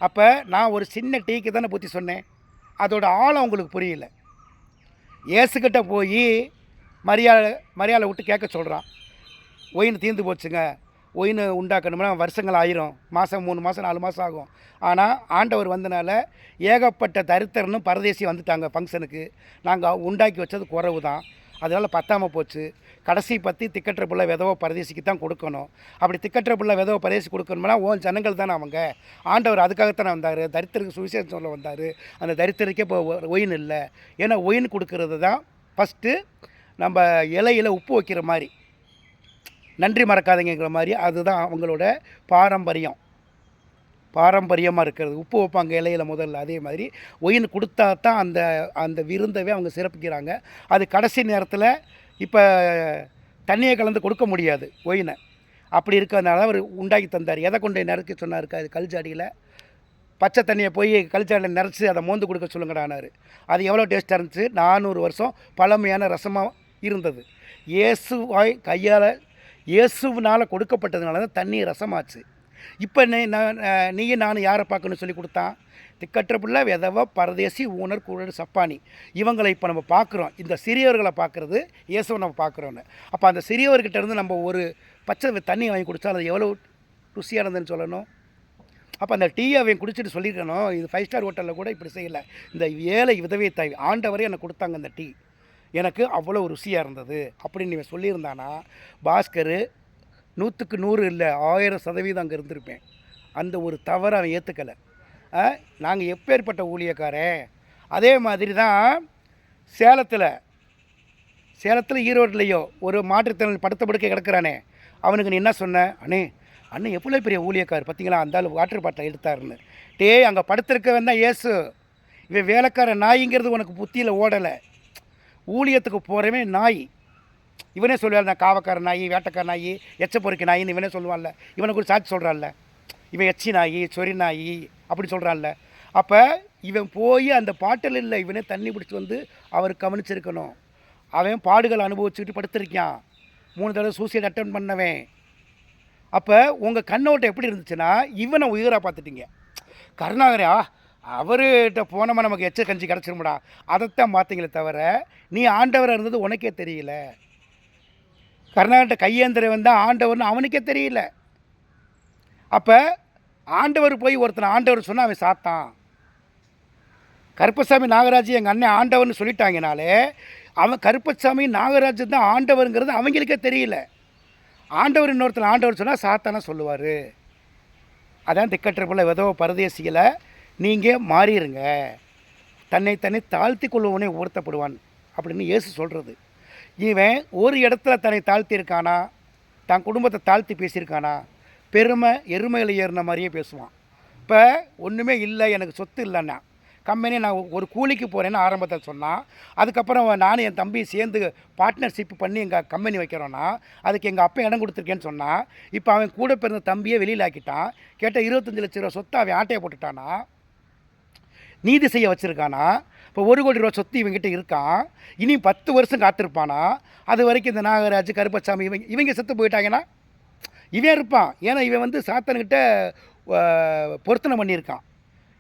அப்போ நான் ஒரு சின்ன டீக்கு தானே புத்தி சொன்னேன், அதோட ஆழம் உங்களுக்கு புரியல. ஏசுக்கிட்ட போய் மரியாதை விட்டு கேட்க சொல்கிறான். ஒயின் தீர்ந்து போச்சுங்க, ஒயின் உண்டாக்கணும்னா வருஷங்கள் ஆயிரும், மாதம் 3 மாதம் 4 மாதம் ஆகும். ஆனால் ஆண்டவர் வந்தனால ஏகப்பட்ட தரித்திரன்னு பரதேசி வந்துட்டாங்க ஃபங்க்ஷனுக்கு. நாங்கள் உண்டாக்கி வச்சது குறவு தான், அதனால் பத்தாமல் போச்சு. கடைசி பற்றி திக்கற்ற பிள்ளை விதவை பரதேசிக்கு தான் கொடுக்கணும். அப்படி திக்கற்ற பிள்ளை விதவை பரதேசி கொடுக்கணும்னா ஓன் ஜனங்கள் தானே அவங்க. ஆண்டவர் அதுக்காகத்தானே வந்தார், தரித்திரருக்கு சுவிசேஷம் சொல்ல வந்தார். அந்த தரித்திரக்கே இப்போ ஒயின் இல்லை. ஏன்னா ஒயின் கொடுக்கறது தான் ஃபஸ்ட்டு நம்ம இலையில் உப்பு வைக்கிற மாதிரி, நன்றி மறக்காதங்கிற மாதிரி. அதுதான் அவங்களோட பாரம்பரியமாக இருக்கிறது. உப்பு வைப்பாங்க இலையில் முதல்ல. அதே மாதிரி ஒயின் கொடுத்தா தான் அந்த விருந்தவே அவங்க சிறப்பிக்கிறாங்க. அது கடைசி நேரத்தில் இப்போ தண்ணியை கலந்து கொடுக்க முடியாது ஒயினை. அப்படி இருக்கிறதுனால அவர் உண்டாக்கி தந்தார். எதை கொண்டு நிறக்க சொன்னாருக்கு, அது கல்ஜாடியில் பச்சை தண்ணியை போய் கல்ஜாடியில் நிறச்சி அதை மோந்து கொடுக்க சொல்லுங்கடானார். அது எவ்வளோ டேஸ்ட்டாக இருந்துச்சு, 400 வருஷம் பழமையான ரசமாக இருந்தது. இயேசுவினால் கொடுக்கப்பட்டதுனால தான் தண்ணி ரசமாச்சு. இப்போ நீயும் நானும் யாரை பார்க்கணும்னு சொல்லி கொடுத்தான், திக்கற்ற பிள்ளை விதவை பரதேசி ஊனர் குழல் சப்பானி. இவங்களை இப்போ நம்ம பார்க்குறோம், இந்த சிறியவர்களை பார்க்குறது இயேசுவை நம்ம பார்க்குறோன்னு. அப்போ அந்த சிறியவர்கிட்ட இருந்து நம்ம ஒரு பச்சை தண்ணி வாங்கி குடித்தா அது எவ்வளோ ருசியானதுன்னு சொல்லணும். அப்போ அந்த டீயை அவன் குடிச்சிட்டு சொல்லியிருக்கணும், இது 5 ஸ்டார் ஹோட்டலில் கூட இப்படி செய்யலை, இந்த ஏழை விதவை தாய் ஆண்டவரே எனக்கு கொடுத்தாங்க அந்த டீ, எனக்கு அவ்வளோ ருசியாக இருந்தது அப்படின்னு இவன் சொல்லியிருந்தானா பாஸ்கர் 100க்கு 100 இல்லை 1000% அங்கே இருந்திருப்பேன். அந்த ஒரு தவறை அவன் ஏற்றுக்கலை. நாங்கள் எப்பேற்பட்ட ஊழியக்காரன். அதே மாதிரி தான் சேலத்தில் ஈரோட்லேயோ ஒரு மாற்றுத்திறனாளி படுத்த படுக்க கிடக்கிறானே, அவனுக்கு நீ என்ன சொன்ன, அண்ணன் எவ்வளோ பெரிய ஊழியக்கார் பார்த்தீங்களா, அந்த வாட்டர் பாட்டில் எடுத்தாருன்னு. அங்கே படுத்திருக்கவன் தான் இயேசு. இவன் வேலைக்கார நாய்ங்கிறது உனக்கு புத்தியில் ஓடலை. ஊழியத்துக்கு போகிறவன் நாய். இவனே சொல்லுவாள், நான் காவக்கார நாய், வேட்டைக்கார நாய், எச்ச பொறுக்கி நாயின்னு இவனே சொல்லுவான்ல. இவனுக்கு ஒரு சாட்சி சொல்கிறான்ல, இவன் எச்சி நாய் சொறி நாய் அப்படி சொல்கிறான்ல. அப்போ இவன் போய் அந்த பாட்டில் இல்லை, இவனே தண்ணி பிடிச்சி வந்து அவர் கவனிச்சிருக்கணும். அவன் பாடுகள் அனுபவிச்சுக்கிட்டு படுத்திருக்கான், 3 தடவை சூசைட் அட்டன் பண்ணவன். அப்போ உங்கள் கண்ணோட்டம் எப்படி இருந்துச்சுன்னா, இவனை உயிராக பார்த்துட்டீங்க. கருணாகரா அவர்கிட்ட போனோமா நமக்கு எச்ச கஞ்சி கிடச்சிருமுடா, அதைத்தான் பார்த்தீங்களே தவிர நீ ஆண்டவராக இருந்தது உனக்கே தெரியல. கருணாகர்கிட்ட கையேந்திர வந்தால் ஆண்டவர்னு அவனுக்கே தெரியல. அப்போ ஆண்டவர் போய் ஒருத்தனை ஆண்டவர் சொன்னால் அவன் சாத்தான். கருப்பசாமி நாகராஜ் எங்கள் அண்ணன் ஆண்டவர்னு சொல்லிட்டாங்கனாலே அவன் கருப்பசாமி நாகராஜ் தான் ஆண்டவருங்கிறது அவங்களுக்கே தெரியல. ஆண்டவர் இன்னொருத்தர் ஆண்டவர் சொன்னால் சாத்தானா சொல்லுவார். அதான் திக்கற்ற பிள்ளை விதவ பரதேசிகளை நீங்கள் மாறிடுங்க, தன்னை தாழ்த்தி கொள்வவனே உயர்த்தப்படுவான் அப்படின்னு இயேசு சொல்கிறது. இவன் ஒரு இடத்துல தன்னை தாழ்த்தி இருக்கானா, தான் குடும்பத்தை தாழ்த்தி பேசியிருக்கானா? பெருமை எருமையில் ஏறின மாதிரியே பேசுவான். இப்போ ஒன்றுமே இல்லை, எனக்கு சொத்து இல்லைன்னா கம்பெனி நான் ஒரு கூலிக்கு போகிறேன்னு ஆரம்பத்தில் சொன்னான். அதுக்கப்புறம் நானும் என் தம்பி சேர்ந்து பார்ட்னர்ஷிப் பண்ணி எங்கள் கம்பெனி வைக்கிறோன்னா அதுக்கு எங்கள் அப்பா இடம் கொடுத்துருக்கேன்னு சொன்னான். இப்போ அவன் கூட பிறந்த தம்பியை வெளியில் ஆக்கிட்டான். கேட்டால் 25 லட்ச ரூபா சொத்தை அவன் ஆட்டையை போட்டுட்டானா, நீதி செய்ய வச்சுருக்கானா. இப்போ 1 கோடி ரூபா சொத்து இவங்ககிட்ட இருக்கான். இனி 10 வருஷம் காத்திருப்பானா. அது வரைக்கும் இந்த நாகராஜ், கருப்பசாமி இவங்க செத்து போயிட்டாங்கன்னா இவன் இருப்பான். ஏன்னா இவன் வந்து சாத்தன்கிட்ட பொருத்தனை பண்ணியிருக்கான்.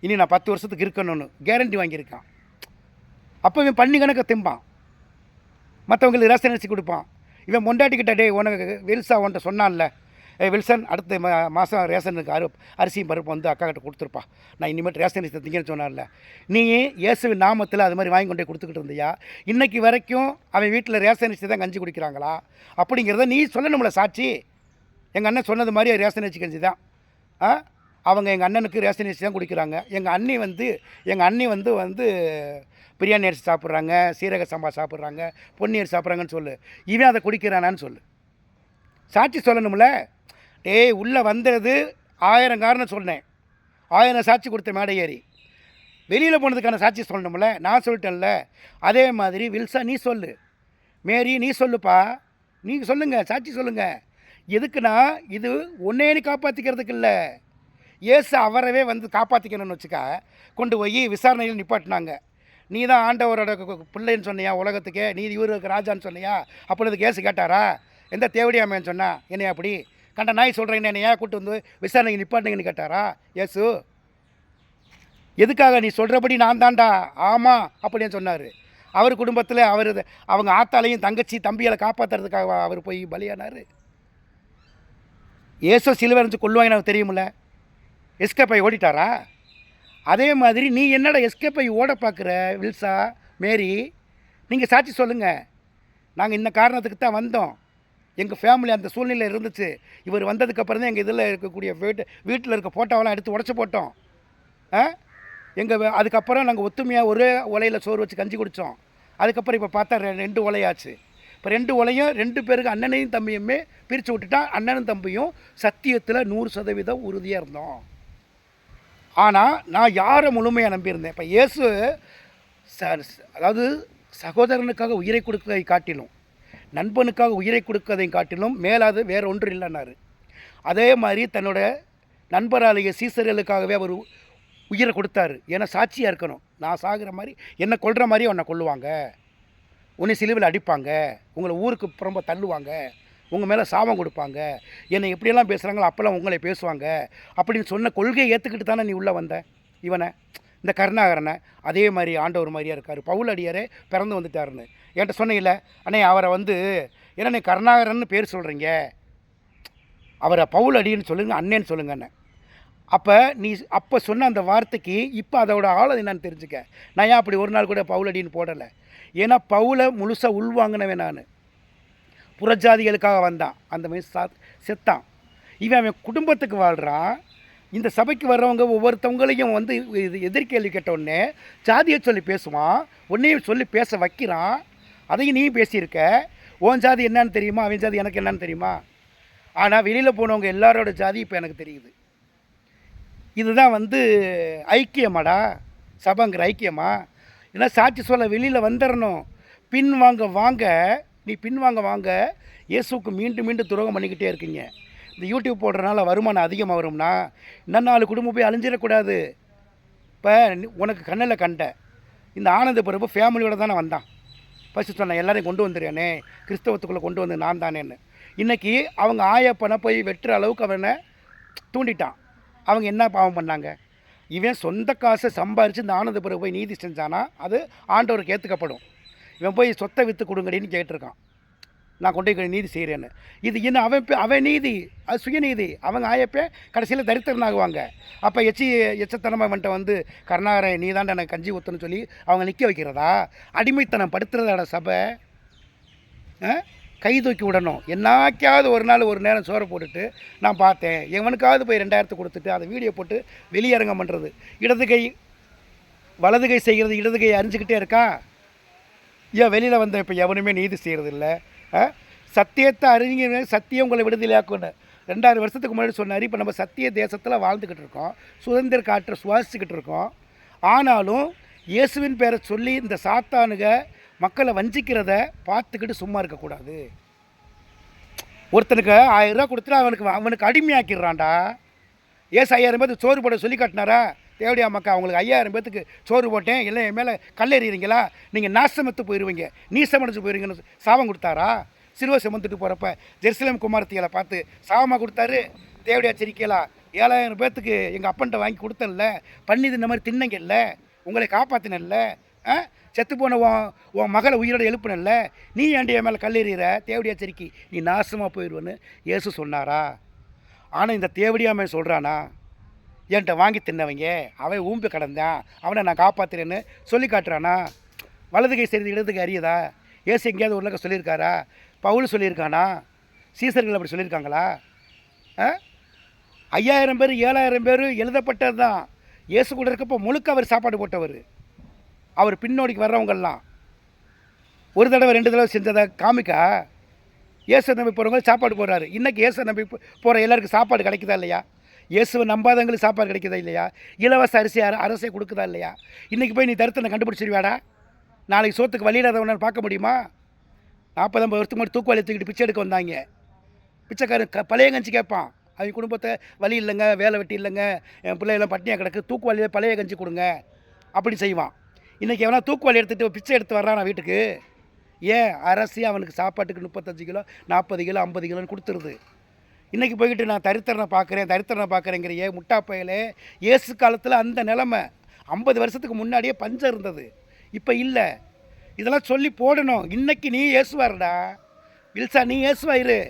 இனி நான் 10 வருஷத்துக்கு இருக்கணும்னு கேரண்டி வாங்கியிருக்கான். அப்போ இவன் பண்ணி கணக்கை திம்பான், மற்றவங்களுக்கு ரேஷன் அரிசி கொடுப்பான். இவன் மொண்டாட்டிக்கிட்ட டே உனக்கு வில்சா உன்ட்ட சொன்னான்ல, வில்சன் அடுத்த மாதம் ரேஷனுக்கு அரிசியும் பருப்பு வந்து அக்கா கிட்ட கொடுத்துருப்பா, நான் இனிமேல் ரேஷன் அரிசி திங்கன்னு சொன்னான்ல, நீ இயேசுவின் நாமத்தில் அது மாதிரி வாங்கி கொண்டே கொடுத்துக்கிட்டு இருந்தியா? இன்றைக்கி வரைக்கும் அவன் வீட்டில் ரேஷன் அரிசி தான் கஞ்சி குடிக்கிறாங்களா அப்படிங்கிறத நீ சொல்லணும்ல சாட்சி. எங்கள் அண்ணன் சொன்னது மாதிரி ரேஷன் அரிசி கஞ்சி தான். அவங்க எங்கள் அண்ணனுக்கு ரேஷன் அரிசி தான் குடிக்கிறாங்க. எங்கள் அண்ணி வந்து பிரியாணி அரிசி சாப்பிட்றாங்க, சீரக சம்பா சாப்பிட்றாங்க, பொன்னி அரிசி சாப்பிட்றாங்கன்னு சொல்லு. இவன் அதை குடிக்கிறானான்னு சொல்லு, சாட்சி சொல்லணும்ல. உள்ளே வந்தது 1000 காரணம் சொன்னேன், 1000 சாட்சி கொடுத்த மேடை ஏறி. வெளியில் போனதுக்கான சாட்சி சொல்லணும்ல, நான் சொல்லிட்டேன்ல. அதே மாதிரி வில்சா நீ சொல்லு, மேரி நீ சொல்லுப்பா, நீங்கள் சொல்லுங்கள், சாட்சி சொல்லுங்கள். எதுக்குன்னா இது ஒன்னேன்னு காப்பாற்றிக்கிறதுக்கு இல்லை, இயேசு அவரவே வந்து காப்பாற்றிக்கணும்னு வச்சுக்க கொண்டு போய் விசாரணையில் நிப்பாட்டினாங்க. நீ தான் ஆண்டவரோட பிள்ளைன்னு சொன்னியா, உலகத்துக்கே நீ இவருக்கு ராஜான்னு சொன்னியா அப்படின்னு கேஸு கேட்டாரா? எந்த தேவடியாமேன்னு சொன்னா என்னையா அப்படி கண்ட நாய் சொல்கிறீங்கன்னு என்னையா கூட்டு வந்து விசாரணைக்கு நிப்பாட்டிங்கன்னு கேட்டாரா இயேசு? எதுக்காக? நீ சொல்கிறபடி நான் தாண்டா, ஆமாம் அப்படின்னு சொன்னார். அவர் குடும்பத்தில் அவங்க ஆத்தாலையும் தங்கச்சி தம்பியால் காப்பாற்றுறதுக்காக அவர் போய் பலியானார். இயேசு சிலுவை அரைஞ்சு கொள்ளுவாங்க எனக்கு தெரியுமில்ல. எஸ்கேப்பை ஓடிட்டாரா? அதே மாதிரி நீ என்னடா எஸ்கேப்பை ஓட பார்க்குற வில்சா, மேரி, நீங்கள் சாட்சி சொல்லுங்கள். நாங்கள் இந்த காரணத்துக்கு தான் வந்தோம், எங்கள் ஃபேமிலி அந்த சூழ்நிலை இருந்துச்சு. இவர் வந்ததுக்கப்புறம் தான் எங்கள் இதில் இருக்கக்கூடிய வீட்டில் இருக்க ஃபோட்டோவெல்லாம் எடுத்து உடச்சி போட்டோம். அதுக்கப்புறம் நாங்கள் ஒத்துமையாக ஒரே உலையில் சோறு வச்சு கஞ்சி குடித்தோம். அதுக்கப்புறம் இப்போ பார்த்தா 2 உலையாச்சு. இப்போ 2 உலையும் 2 பேருக்கு அண்ணனையும் தம்பியுமே பிரித்து விட்டுட்டா. அண்ணனும் தம்பியும் சத்தியத்தில் 100% உறுதியாக இருந்தோம். ஆனால் நான் யாரை முழுமையாக நம்பியிருந்தேன்? இப்போ இயேசு அதாவது சகோதரனுக்காக உயிரை கொடுக்கதை காட்டிலும், நண்பனுக்காக உயிரை கொடுக்கதை காட்டிலும் மேலாது வேறு ஒன்று இல்லைன்னாரு. அதே மாதிரி தன்னோட நண்பராலேயே சீசர்களுக்காகவே அவர் உயிரை கொடுத்தாரு. ஏன்னா சாட்சியாக இருக்கணும். நான் சாகிற மாதிரி என்னை கொல்கிற மாதிரி உன்னை கொல்லுவாங்க, உன்னை சிலுவையில் அடிப்பாங்க, உங்களை ஊருக்கு புறம்ப தள்ளுவாங்க, உங்கள் மேலே சாபம் கொடுப்பாங்க, என்னை எப்படியெல்லாம் பேசுகிறாங்களோ அப்போல்லாம் உங்களை பேசுவாங்க அப்படின்னு சொன்ன கொள்கையை ஏற்றுக்கிட்டு தானே நீ உள்ளே வந்த. இவனை இந்த கருணாகரனை அதே மாதிரி ஆண்டவர் மாதிரியாக இருக்கார். பவுல் அடியாரே பிறந்து வந்துட்டாருன்னு என்கிட்ட சொன்னீங்கள, அண்ணே அவரை வந்து ஏன்னா நீ கருணாகரன்னு பேர் சொல்கிறீங்க, அவரை பவுல் அடின்னு சொல்லுங்கள், அண்ணேன்னு சொல்லுங்க அண்ணன். அப்போ நீ அப்போ சொன்ன அந்த வார்த்தைக்கு இப்போ அதோட ஆழம் என்னன்னு தெரிஞ்சுக்க. நான் ஏன் அப்படி ஒரு நாள் கூட பவுல் அடின்னு போடலை? ஏன்னா பவுலை முழுசாக உள்வாங்கினவன் நான். புறஜாதிகளுக்காக வந்தான், அந்த மாதிரி செத்தான். இவன் அவன் குடும்பத்துக்கு வாழ்கிறான். இந்த சபைக்கு வர்றவங்க ஒவ்வொருத்தவங்களையும் வந்து எதிர்கேள்வி கேட்டவுடனே ஜாதியை சொல்லி பேசுவான், உன்னையும் சொல்லி பேச வைக்கிறான். அதையும் நீயும் பேசியிருக்க. உன் ஜாதி என்னன்னு தெரியுமா, அவன் ஜாதி எனக்கு என்னன்னு தெரியுமா? ஆனால் வெளியில் போனவங்க எல்லாரோட ஜாதி இப்போ எனக்கு தெரியுது. இதுதான் வந்து ஐக்கியமாடா, சபைங்கிற ஐக்கியமா? ஏன்னா சாட்சி சொல்ல வெளியில் வந்துடணும். வாங்க நீ வாங்க இயேசுக்கு மீண்டும் மீண்டும் துரோகம் பண்ணிக்கிட்டே இருக்கீங்க. இந்த யூடியூப் போடுறதுனால வருமானம் அதிகமாக வரும்னா இன்னும் 4 குடும்பம் போய் அழிஞ்சிடக்கூடாது. இப்போ உனக்கு கண்ணில் கண்ட இந்த ஆனந்த பிறப்பு ஃபேமிலியோடு தானே வந்தான். ஃபஸ்ட்டு சொன்னேன் எல்லாரையும் கொண்டு வந்துடுறேனே, கிறிஸ்தவத்துக்குள்ளே கொண்டு வந்து நான் தானேன்னு. இன்றைக்கி அவங்க ஆயப்பனை போய் வெட்டுற அளவுக்கு அவனை தூண்டிட்டான். அவங்க என்ன பாவம் பண்ணாங்க? இவன் சொந்த காசை சம்பாரித்து இந்த ஆனந்த பிறகு போய் நீதி செஞ்சானா அது ஆண்டவருக்கு ஏற்றுக்கப்படும். இவன் போய் சொத்தை விற்று கொடுங்கடின்னு கேட்டிருக்கான், நான் கொண்டு போய் நீதி செய்கிறேன்னு. இது இன்னும் அவன் நீதி, அது சுயநீதி. அவங்க ஆயப்பே கடைசியில் தரித்திரனாகுவாங்க. அப்போ எச்சத்தனமாக அவன்கிட்ட வந்து கருணாகரன் நீ தான் எனக்கு கஞ்சி ஊற்றுன்னு சொல்லி அவங்க நிற்க வைக்கிறதா? அடிமைத்தனம் படுத்துறதாட சபை. கை தூக்கி விடணும். என்னாக்காவது ஒரு நேரம் சோறை போட்டுட்டு நான் பார்த்தேன், எவனுக்காவது போய் 2000 கொடுத்துட்டு அதை வீடியோ போட்டு வெளியரங்கம் பண்ணுறது. இடது கை வலது கை செய்கிறது, இடது கை அறிஞ்சிக்கிட்டே இருக்கா? ஏன் வெளியில் வந்த இப்போ எவனுமே நீதி செய்கிறது இல்லை. சத்தியத்தை அறிஞர் சத்தியம் உங்களை விடுதலையாக்கணும் 2000 வருஷத்துக்கு முன்னாடி சொன்னார். இப்போ நம்ம சத்திய தேசத்தில் வாழ்ந்துக்கிட்டு இருக்கோம், சுதந்திர காற்றை சுவாசிச்சுக்கிட்டு இருக்கோம். ஆனாலும் இயேசுவின் பேரை சொல்லி இந்த சாத்தானுக மக்களை வஞ்சிக்கிறத பார்த்துக்கிட்டு சும்மா இருக்கக்கூடாது. ஒருத்தனுக்கு 1000 ரூபா கொடுத்துட்டு அவனுக்கு அடிமையாக்கிடுறான்டா. ஏசு 5000 பேருக்கு சோறு போட சொல்லி காட்டினாரா? தேவடியா மக்கா, அவங்களுக்கு 5000 பேத்துக்கு சோறு போட்டேன், இல்லை என் மேலே கல்லெறிகிறீங்களா, நீங்கள் நாசமத்து போயிடுவீங்க, நீசமடைஞ்சு போயிருவீங்கன்னு சாபம் கொடுத்தாரா? சிலுவை சுமந்துட்டு போகிறப்ப ஜெருசலேம் குமாரத்திகளை பார்த்து சாபமாக கொடுத்தாரு. தேவடியா சிரிக்கலா, 7000 பேத்துக்கு எங்கள் அப்பன்ட்ட வாங்கி கொடுத்தல, பண்ணிது இந்த மாதிரி தின்னங்கல்ல, உங்களை காப்பாற்றினல்ல, செத்து போன உன் மகளை உயிரோடு எழுப்பினல்ல, நீ ஏண்டிய மேலே கல்லெறிகிற, தேவடியா சிரிக்கி நீ நாசமாக போயிடுவேன்னு இயேசு சொன்னாரா? ஆனால் இந்த தேவடியாமன் சொல்கிறானா? என்கிட்ட வாங்கி தின்னவங்க அவன் ஊம்பி கடந்தான், அவனை நான் காப்பாற்றுறேன்னு சொல்லி காட்டுறானா? வலது கை செய்து இடது கை அறியதா? ஏசு எங்கேயாவது ஒரு லக்கம் சொல்லியிருக்காரா? பவுல் சொல்லியிருக்கானா? சீசர்கள் அப்படி சொல்லியிருக்காங்களா? 5000 பேர் 7000 பேர் எழுதப்பட்டது தான். இயேசு கூட இருக்கப்போ முழுக்க அவர் சாப்பாடு போட்டவர். அவர் பின்னோடிக்கு வர்றவங்கெல்லாம் ஒரு தடவை 2 தடவை செஞ்சதை காமிக்கா? இயேசு நம்பி போகிறவங்க சாப்பாடு போடுறாரு. இன்றைக்கி இயேசு நம்பி போகிற எல்லாருக்கும் சாப்பாடு கிடைக்குதா இல்லையா? இயேசுவை நம்பாதவங்களுக்கு சாப்பாடு கிடைக்குதா இல்லையா? இலவச அரிசி அரசே கொடுக்குதா இல்லையா? இன்றைக்கி போய் நீ தருத்தனை கண்டுபிடிச்சிருவாடா? நாளைக்கு சோத்துக்கு வழியிடாதவனை பார்க்க முடியுமா? 40-50 வருஷத்துக்கு முன்னாடி தூக்குவாளி தூக்கிட்டு பிச்சை எடுக்க வந்தாங்க. பிச்சைக்காரன் பழைய கஞ்சி கேட்பான். அவங்க குடும்பத்தை வழி இல்லைங்க, வேலை வெட்டி இல்லைங்க, என் பிள்ளைகளாம் பட்டினியாக கிடக்கு, தூக்குவாளியில் பழைய கஞ்சி கொடுங்க அப்படி செய்வான். இன்றைக்கி எவனா தூக்குவாளி எடுத்துகிட்டு பிச்சை எடுத்து வர்றான் வீட்டுக்கு. ஏன்? அரசி அவனுக்கு சாப்பாட்டுக்கு 35 கிலோ 40 கிலோ 50 கிலோன்னு கொடுத்துருது. இன்றைக்கி போய்கிட்டு நான் தரித்திரனை பார்க்குறேங்கிற முட்டா பயலே. இயேசு காலத்தில் அந்த நிலமை 50 வருஷத்துக்கு முன்னாடியே பஞ்சம் இருந்தது, இப்போ இல்லை. இதெல்லாம் சொல்லி போடணும். இன்றைக்கி நீ இயேசுவாருடா வில்சா, நீ இயேசுவாயிரு.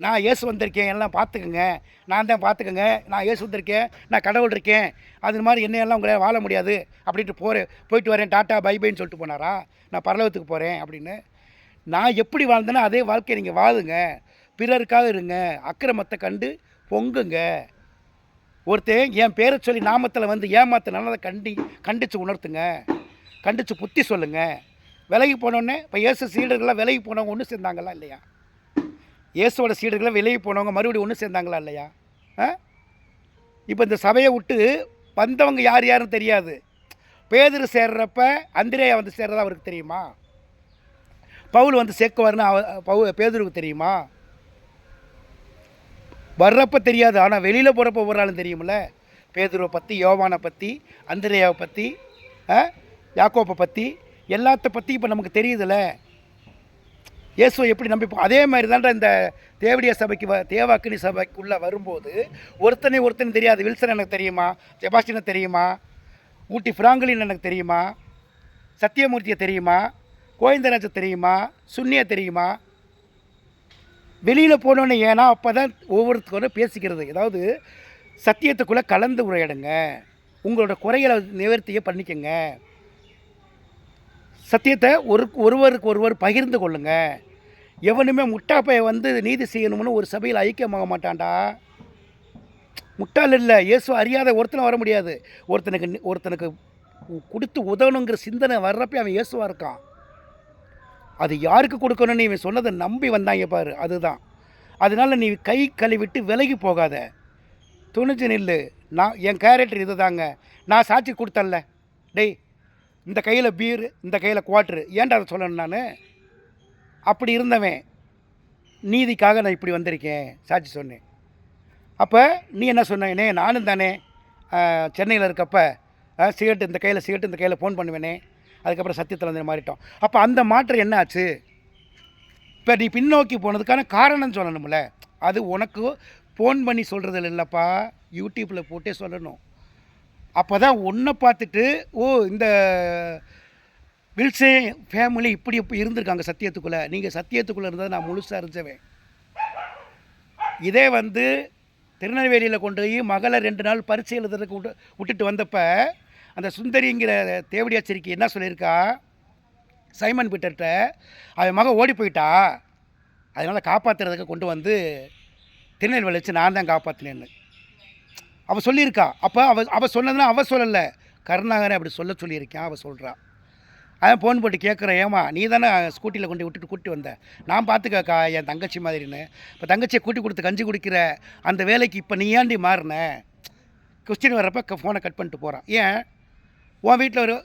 நான் இயேசு வந்திருக்கேன், எல்லாம் பார்த்துக்குங்க, நான் தான் பார்த்துக்கங்க, நான் இயேசு வந்திருக்கேன், நான் கடவுள் இருக்கேன், அது மாதிரி என்னையெல்லாம் உங்களை வாழ முடியாது அப்படின்ட்டு போயிட்டு வரேன், டாட்டா பை பைன்னு சொல்லிட்டு போனாரா? நான் பரலோகத்துக்கு போகிறேன் அப்படின்னு. நான் எப்படி வாழ்ந்தேன்னா அதே வாழ்க்கையை நீங்கள் வாழுங்க, பிறருக்காக இருங்க, அக்கிரமத்தை கண்டு பொங்குங்க. ஒருத்தன் என் பேரை சொல்லி நாமத்தில் வந்து ஏமாத்தினால அதை கண்டித்து உணர்த்துங்க, கண்டித்து புத்தி சொல்லுங்கள். விலகி போனோடனே இப்போ இயேசு சீடர்கள்லாம் விலகி போனவங்க ஒன்று சேர்ந்தாங்களா இல்லையா? இயேசுவோட சீடர்களை விலகி போனவங்க மறுபடியும் ஒன்று சேர்ந்தாங்களா இல்லையா? இப்போ இந்த சபையை விட்டு வந்தவங்க யாருன்னு தெரியாது. பேதுரு சேர்றப்ப அந்திரேயா வந்து சேர்றதா அவருக்கு தெரியுமா? பவுல் வந்து சேர்க்குவார்னு பேதுருக்கு தெரியுமா? வர்றப்ப தெரியாது, ஆனால் வெளியில் போகிறப்ப ஒவ்வொரு நாளும் தெரியுமில்ல. பேதுருவை பற்றி, யோவானை பற்றி, அந்திரேயாவை பற்றி, யாக்கோப்பை பற்றி, எல்லாத்த பற்றி இப்போ நமக்கு தெரியுதுல்ல. இயேசுவை எப்படி நம்பிப்போம்? அதே மாதிரி தான்டா இந்த தேவடியா சபைக்கு தேவாக்கினி சபைக்குள்ளே வரும்போது ஒருத்தனை தெரியாது. வில்சன் எனக்கு தெரியுமா, செபாஸ்டினை தெரியுமா, ஊட்டி ஃப்ராங்கலின் எனக்கு தெரியுமா, சத்தியமூர்த்தியை தெரியுமா, கோவிந்தராஜை தெரியுமா, சுன்னியை தெரியுமா? வெளியில் போனோன்னே ஏன்னா அப்போ தான் ஒவ்வொருத்தரும் பேசிக்கிறது. ஏதாவது சத்தியத்துக்குள்ளே கலந்து உரையாடுங்க, உங்களோட குறைகளை நிவர்த்தியை பண்ணிக்கங்க, சத்தியத்தை ஒருவருக்கு ஒருவர் பகிர்ந்து கொள்ளுங்க. எவனுமே முட்டாப்பையை வந்து நீதி செய்யணும்னு ஒரு சபையில் ஐக்கியமாக மாட்டான்டா. முட்டாள் இல்லை, இயேசு அறியாத ஒருத்தனை வர முடியாது. ஒருத்தனுக்கு கொடுத்து உதவணுங்கிற சிந்தனை வர்றப்ப அவன் இயேசுவாக இருக்கான். அது யாருக்கு கொடுக்கணும்னு இவன் சொன்னதை நம்பி வந்தாங்க பாரு, அதுதான். அதனால் நீ கை கழுவிட்டு விலகி போகாத, துணிஞ்சு நில்லு. என் கேரக்டர் இது தாங்க, நான் சாட்சி கொடுத்தல்ல, டேய் இந்த கையில் பீர் இந்த கையில் குவாட்ரு, ஏன்டா அதை சொல்லணும்? நான் அப்படி இருந்தவன் நீதிக்காக நான் இப்படி வந்திருக்கேன் சாட்சி சொன்னேன். அப்போ நீ என்ன சொன்னேனே? நானும் தானே சென்னையில் இருக்கப்போ சிகரெட்டு இந்த கையில் ஃபோன் பண்ணுவேனே, அதுக்கப்புறம் சத்தியத்தில் வந்து மாறிட்டோம். அப்போ அந்த மாற்றம் என்ன ஆச்சு? இப்போ நீ பின்னோக்கி போனதுக்கான காரணம் சொல்லணும்ல. அது உனக்கு ஃபோன் பண்ணி சொல்கிறது இல்லைப்பா, யூடியூப்பில் போட்டே சொல்லணும். அப்போ தான் ஒன்றை பார்த்துட்டு இந்த வில்சே ஃபேமிலி இப்படி இருந்திருக்காங்க சத்தியத்துக்குள்ளே. நீங்கள் சத்தியத்துக்குள்ளே இருந்தால் நான் முழுசாக இருந்தவன். இதே வந்து திருநெல்வேலியில் கொண்டு போய் மகளை 2 நாள் பரீட்சை எழுதுறதுக்கு விட்டுட்டு வந்தப்போ அந்த சுந்தரிங்கிற தேவடியாச்சரிக்கை என்ன சொல்லியிருக்கா? சைமன் பீட்டர்கிட்ட அவன் மகன் ஓடி போயிட்டா, அதனால் காப்பாற்றுறதுக்கு கொண்டு வந்து திருநெல்வேலி வச்சு நான் தான் காப்பாற்றினேன்னு அவள் சொல்லியிருக்கா. அப்போ அவள் சொன்னதுன்னா அவள் சொல்லலை, கருணாகரன் அப்படி சொல்லியிருக்கான். அவள் சொல்கிறா. அதான் ஃபோன் போட்டு கேட்குறேன், ஏம்மா நீ தானே ஸ்கூட்டியில் கொண்டு விட்டுட்டு கூட்டி வந்த, நான் பார்த்துக்கக்கா என் தங்கச்சி மாதிரின்னு. இப்போ தங்கச்சியை கூட்டி கொடுத்து கஞ்சி குடிக்கிற அந்த வேலைக்கு இப்போ நீ ஏன்டி மாறின? கொஸ்டின் வர்றப்ப ஃபோனை கட் பண்ணிட்டு போகிறான். ஏன் உன் வீட்டில் ஒரு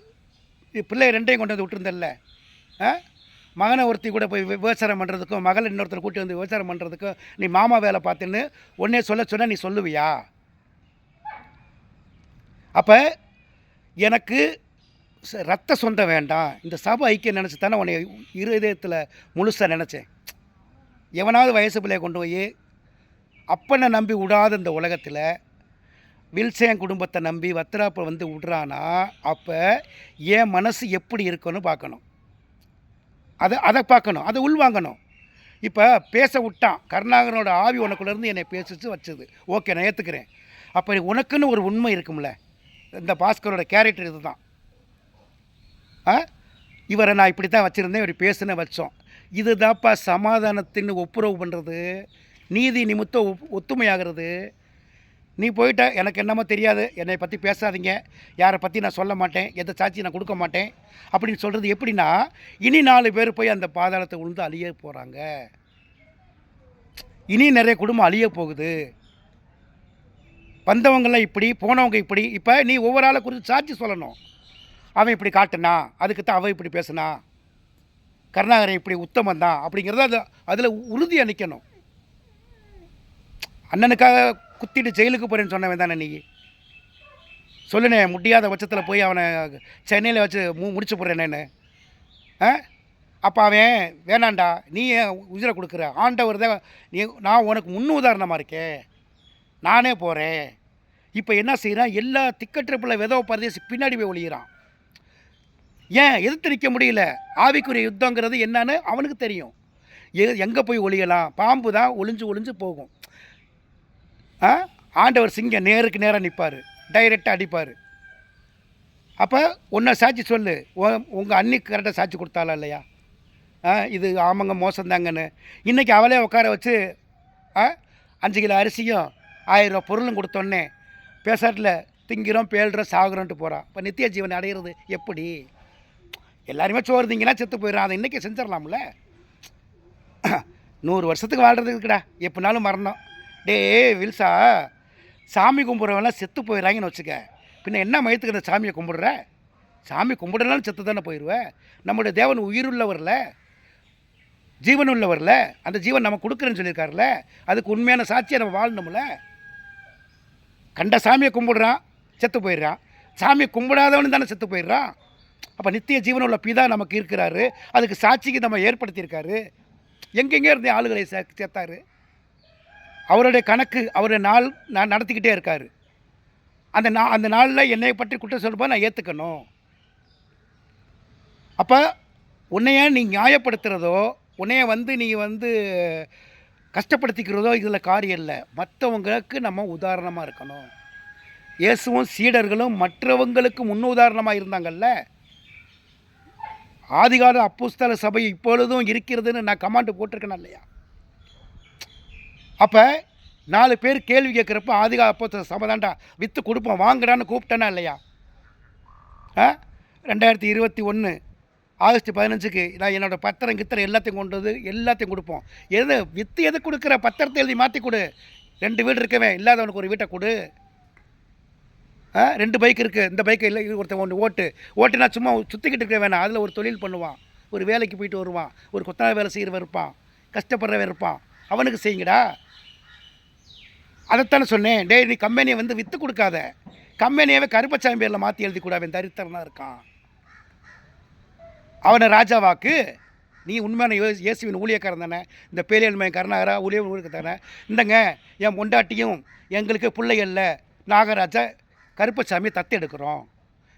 பிள்ளை ரெண்டையும் கொண்டு வந்து விட்டுருந்தல்ல, மகனை ஒருத்தி கூட போய் விவசாயம் பண்ணுறதுக்கும் மகளை இன்னொருத்தர் கூட்டி வந்து விவசாயம் பண்ணுறதுக்கும் நீ மாமா வேலை பார்த்துன்னு ஒன்றே சொன்னால் நீ சொல்லுவியா? அப்போ எனக்கு ரத்த சொந்தம் வேண்டாம், இந்த சபை ஐக்கியம் நினச்சி தானே உன்னை இருதயத்தில் முழுசாக நினச்சேன். எவனாவது வயசு பிள்ளையை கொண்டு போய் அப்பனை நம்பி விடாத இந்த உலகத்தில் வில்சேன் குடும்பத்தை நம்பி வத்திராப்பை வந்து விட்றானா, அப்போ என் மனசு எப்படி இருக்குன்னு பார்க்கணும். அதை பார்க்கணும், அதை உள்வாங்கணும். இப்போ பேச விட்டான், கருணாகரனோட ஆவி உனக்குள்ளேருந்து என்னை பேசிச்சு வச்சுது, ஓகே நான் ஏற்றுக்கிறேன். அப்போ உனக்குன்னு ஒரு உண்மை இருக்கும்ல. இந்த பாஸ்கரோட கேரக்டர் இது தான். இவரை நான் இப்படி தான் வச்சுருந்தேன், இப்படி பேசுன வச்சோம். இது தான்ப்பா சமாதானத்தின்னு ஒப்புரவு பண்ணுறது, நீதி நிமித்தம் ஒத்துமையாகிறது. நீ போயிட்ட, எனக்கு என்னமோ தெரியாது, என்னை பற்றி பேசாதீங்க, யாரை பற்றி நான் சொல்ல மாட்டேன், எந்த சாட்சி நான் கொடுக்க மாட்டேன் அப்படின்னு சொல்கிறது எப்படின்னா, இனி 4 பேர் போய் அந்த பாதாளத்தை விழுந்து அழிய போகிறாங்க. இனி நிறைய குடும்பம் அழிய போகுது. வந்தவங்களாம் இப்படி, போனவங்க இப்படி. இப்போ நீ ஒவ்வொரு ஆளை குறித்து சாட்சி சொல்லணும். அவன் இப்படி காட்டுனா, அதுக்கு தான் அவன் இப்படி பேசுனா, கருணாகரன் இப்படி உத்தமன் தான் அப்படிங்கிறத அதில் உறுதியாக நிற்கணும். அண்ணனுக்காக குத்திட்டு ஜெயிலுக்கு போகிறேன்னு சொன்னவன் தானே நீ சொல்லுனே, முடியாத பட்சத்தில் போய் அவனை சென்னையில் வச்சு முடிச்சு போடுறேன்னு. அப்போ அவன் வேணாண்டா, நீ ஏன் உயிரை கொடுக்குற, ஆண்டவர் தான் நீ, நான் உனக்கு உதாரணமாக இருக்கேன், நானே போகிறேன். இப்போ என்ன செய்கிறான், எல்லா திக்கற்றப்பில் விதவ பரதேசி பின்னாடி போய் ஒழிகிறான். ஏன் எதிர்த்து நிற்க முடியல? ஆவிக்குரிய யுத்தங்கிறது என்னன்னு அவனுக்கு தெரியும். எங்கே போய் ஒழியலாம்? பாம்பு தான் ஒளிஞ்சு போகும். ஆண்டவர் சிங்கம் நேருக்கு நேராக நிற்பார், டைரெக்டாக அடிப்பார். அப்போ ஒன்றை சாட்சி சொல்லு, உங்கள் அன்னிக்கு கரெக்டாக சாட்சி கொடுத்தாலும் இல்லையா? இது ஆமாங்க மோசம்தாங்கன்னு. இன்றைக்கி அவளே உட்கார வச்சு 5 கிலோ அரிசியும் 1000 ரூபா பொருளும் கொடுத்தோன்னே பேசாட்டில் திங்கிறோம் பேழ்கிறோம் சாகுறோன்ட்டு போகிறான். இப்போ நித்திய ஜீவன் அடைகிறது எப்படி? எல்லாருமே சோறு திங்கினா செத்து போயிடறான். அதை இன்றைக்கி செஞ்சிடலாம்ல. 100 வருஷத்துக்கு வாழ்கிறதுக்கு இருக்குடா, எப்படினாலும் மரணம். டே வில்சா, சாமி கும்பிட்றவெல்லாம் செத்து போயிடறாங்கன்னு வச்சுக்க, பின்ன என்ன மயத்துக்கு அந்த சாமியை கும்பிடுற? சாமி கும்பிடுறனாலும் செத்து தானே போயிடுவேன். நம்முடைய தேவன் உயிருள்ளவரில், ஜீவன் உள்ளவரில், அந்த ஜீவன் நம்ம கொடுக்குறேன்னு சொல்லியிருக்காருல, அதுக்கு உண்மையான சாட்சியை நம்ம வாழணும்ல. கண்ட சாமியை கும்பிடுறான் செத்து போயிடுறான், சாமியை கும்பிடாதவனு தானே செத்து போயிடுறான். அப்போ நித்திய ஜீவன் உள்ள பிதா நமக்கு இருக்கிறாரு, அதுக்கு சாட்சிக்கு நம்ம ஏற்படுத்தியிருக்காரு. எங்கெங்கே இருந்தே ஆளுகளை சேர்த்தாரு. அவருடைய கணக்கு, அவருடைய நாள் நான் நடத்திக்கிட்டே இருக்கார். அந்த நாளில் என்னை பற்றி குற்றம் சொல்லும்போது நான் ஏற்றுக்கணும். அப்போ உன்னைய நீ நியாயப்படுத்துகிறதோ, உன்னைய நீ கஷ்டப்படுத்திக்கிறதோ இதில் காரியம் இல்லை. மற்றவங்களுக்கு நம்ம உதாரணமாக இருக்கணும். இயேசுவும் சீடர்களும் மற்றவங்களுக்கு முன்னுதாரணமாக இருந்தாங்கல்ல. ஆதிகால அப்போஸ்தல சபை இப்பொழுதும் இருக்கிறதுன்னு நான் கமாண்டு போட்டிருக்கேன் இல்லையா? அப்போ 4 பேர் கேள்வி கேட்குறப்ப ஆதிகால அப்போஸ்தல சபை தாண்டா விற்று கொடுப்போம் வாங்கடான்னு கூப்பிட்டேனா இல்லையா? 2021 ஆகஸ்ட் 15க்கு நான் என்னோடய பத்திரம் கித்திரம் எல்லாத்தையும் கொண்டு வந்து எல்லாத்தையும் கொடுப்போம். விற்று எது கொடுக்குற? பத்திரத்தை எழுதி மாற்றி கொடு. 2 வீடு இருக்கவே, இல்லாதவனுக்கு ஒரு வீட்டை கொடு. 2 பைக் இருக்குது, இந்த பைக்கு இல்லை, இது ஒருத்தன் ஒன்று ஓட்டுனா சும்மா சுற்றிக்கிட்டு இருக்க வேணாம். அதில் ஒரு தொழில் பண்ணுவான், ஒரு வேலைக்கு போயிட்டு வருவான், ஒரு கொத்தனார் வேலை செய்கிறவன் இருப்பான், கஷ்டப்படுறவன் இருப்பான், அவனுக்கு செய்யுங்கடா. அதைத்தானே சொன்னேன். டே நீ கம்பெனியை விற்று கொடுக்காத, கம்பெனியாவே கருப்பச்சாமி பேரில் மாற்றி எழுதி கூட, அவன் தரித்திரனாக இருக்கான். அவனை ராஜாவாக்கு. நீ உண்மையான இயேசுவின் ஊழியக்காரன் தானே, இந்த பேலியல்மை கருணாகரா ஊழியருக்கு தானே. இந்தங்க என் பொண்டாட்டியும் எங்களுக்கு பிள்ளைகளில் நாகராஜா கருப்பசாமியை தத்து எடுக்கிறோம்,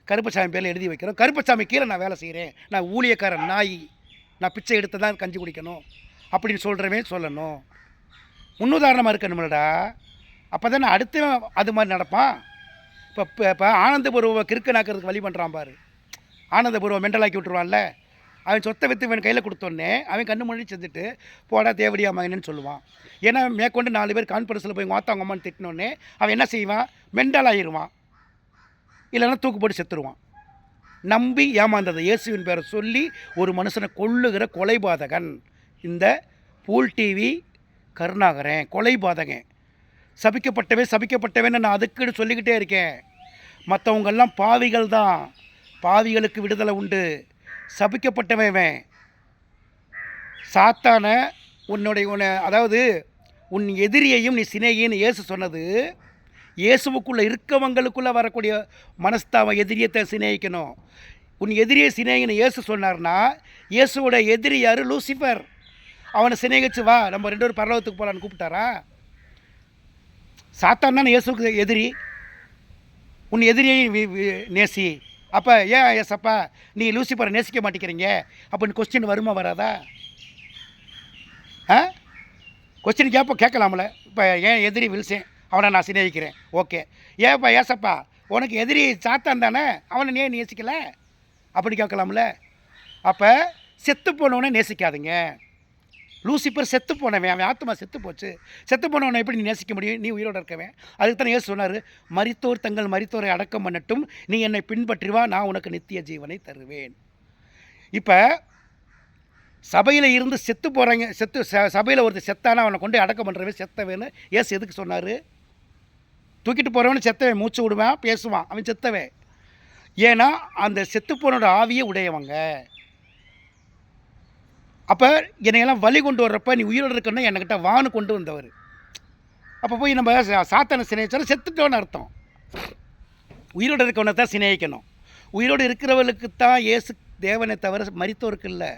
கருப்பசாமி பேரில் எழுதி வைக்கிறோம், கருப்பசாமி கீழே நான் வேலை செய்கிறேன், நான் ஊழியக்காரன் நாய், நான் பிச்சை எடுத்து தான் கஞ்சி குடிக்கணும் அப்படின்னு சொல்கிறவே சொல்லணும். முன்னுதாரணமாக இருக்கணும்லடா. அப்போ தானே அடுத்து அது மாதிரி நடப்பான். இப்போ ஆனந்தபுருவை கிறுக்கனாக்கிறதுக்கு வழி பண்ணுறான் பாரு. ஆனந்தபுருவை மெண்டலாக்கி விட்டுருவான்ல. அவன் சொத்தை விற்று இவன் கையில் கொடுத்தோன்னே அவன் கண்ணு மொழி செஞ்சுட்டு போடா தேவடியா மகனன்னு சொல்லுவான். ஏன்னா மேற்கொண்டு 4 பேர் கான்ஃபரன்ஸில் போய் மாற்றவங்க அம்மான்னு திட்டினோடனே அவன் என்ன செய்வான்? மெண்டல் ஆகிடுவான், இல்லைன்னா தூக்கு போட்டு செத்துருவான். நம்பி ஏமாந்தது. இயேசுவின் பேரை சொல்லி ஒரு மனுஷனை கொல்லுகிற கொலைபாதகன் இந்த பூல் டிவி கருணாகரன், கொலைபாதகன். சபிக்கப்பட்டவன் நான் அதுக்குன்னு சொல்லிக்கிட்டே இருக்கேன். மற்றவங்கெல்லாம் பாவிகள் தான், பாவிகளுக்கு விடுதலை உண்டு. சபிக்கப்பட்டவன் சாத்தான அதாவது உன் எதிரியையும் நீ சிநேகின்னு இயேசு சொன்னது. இயேசுவுக்குள்ளே இருக்கவங்களுக்குள்ளே வரக்கூடிய மனஸ்தாவம் எதிரியத்தை சிநேகிக்கணும். உன் எதிரியை சிநேகின்னு இயேசு சொன்னார்னா, இயேசுவோட எதிரி யார்? லூசிஃபர். அவனை சிநேகிச்சு வா, நம்ம 2 பேரும் பரலோகத்துக்கு போகலான்னு கூப்பிட்டாரா? சாத்தான் தானே இயேசுக்கு எதிரி. உன் எதிரியை நேசி. அப்போ ஏன் ஏசப்பா நீ லூசிஃபரை நேசிக்க மாட்டேங்கிறீங்க அப்படின்னு கொஸ்டின் வருமா வராதா? கொஸ்டின் கேட்கலாம்ல. இப்போ ஏன் எதிரி வில்சேன், அவனை நான் சிநேகிக்கிறேன், ஓகே. ஏப்பா ஏசப்பா உனக்கு எதிரி சாத்தான் தானே, அவனை ஏன் நேசிக்கலை அப்படி கேட்கலாம்ல. அப்போ செத்து போனவனே நேசிக்காதீங்க. லூசிஃபர் செத்து போனவன், அவன் ஆத்மா செத்து போச்சு. செத்து போனவனை எப்படி நீ நேசிக்க முடியும்? நீ உயிரோடு இருக்கவன். அதுக்கு தானே ஏசு சொன்னார், மரித்தோர் தங்கள் மரித்தோரை அடக்கம் பண்ணட்டும், நீ என்னை பின்பற்றி வா, நான் உனக்கு நித்திய ஜீவனை தருவேன். இப்போ சபையில் இருந்து செத்து போகிறாங்க, சபையில் ஒருத்தர் செத்தானா அவனை கொண்டு அடக்கம் பண்ணுறவன் செத்தவன்னு ஏசு எதுக்கு சொன்னார்? தூக்கிட்டு போகிறவனு செத்தவன், மூச்சு விடுவான், பேசுவான், அவன் செத்தவன். ஏன்னா அந்த செத்துப்போனோட ஆவியை உடையவங்க. அப்போ என்னையெல்லாம் வழி கொண்டு வர்றப்ப நீ உயிரோடு இருக்கணும்னா என்கிட்ட வான்னு கொண்டு வந்தவர். அப்போ போய் நம்ம சாத்தானை சிநேகிச்சாலும் செத்துட்டோன்னு அர்த்தம். உயிரோடு இருக்கவனை தான் சிநேகிக்கணும். உயிரோடு இருக்கிறவர்களுக்கு தான் இயேசு தேவனை தவிர மரித்தோருக்கு இல்லை.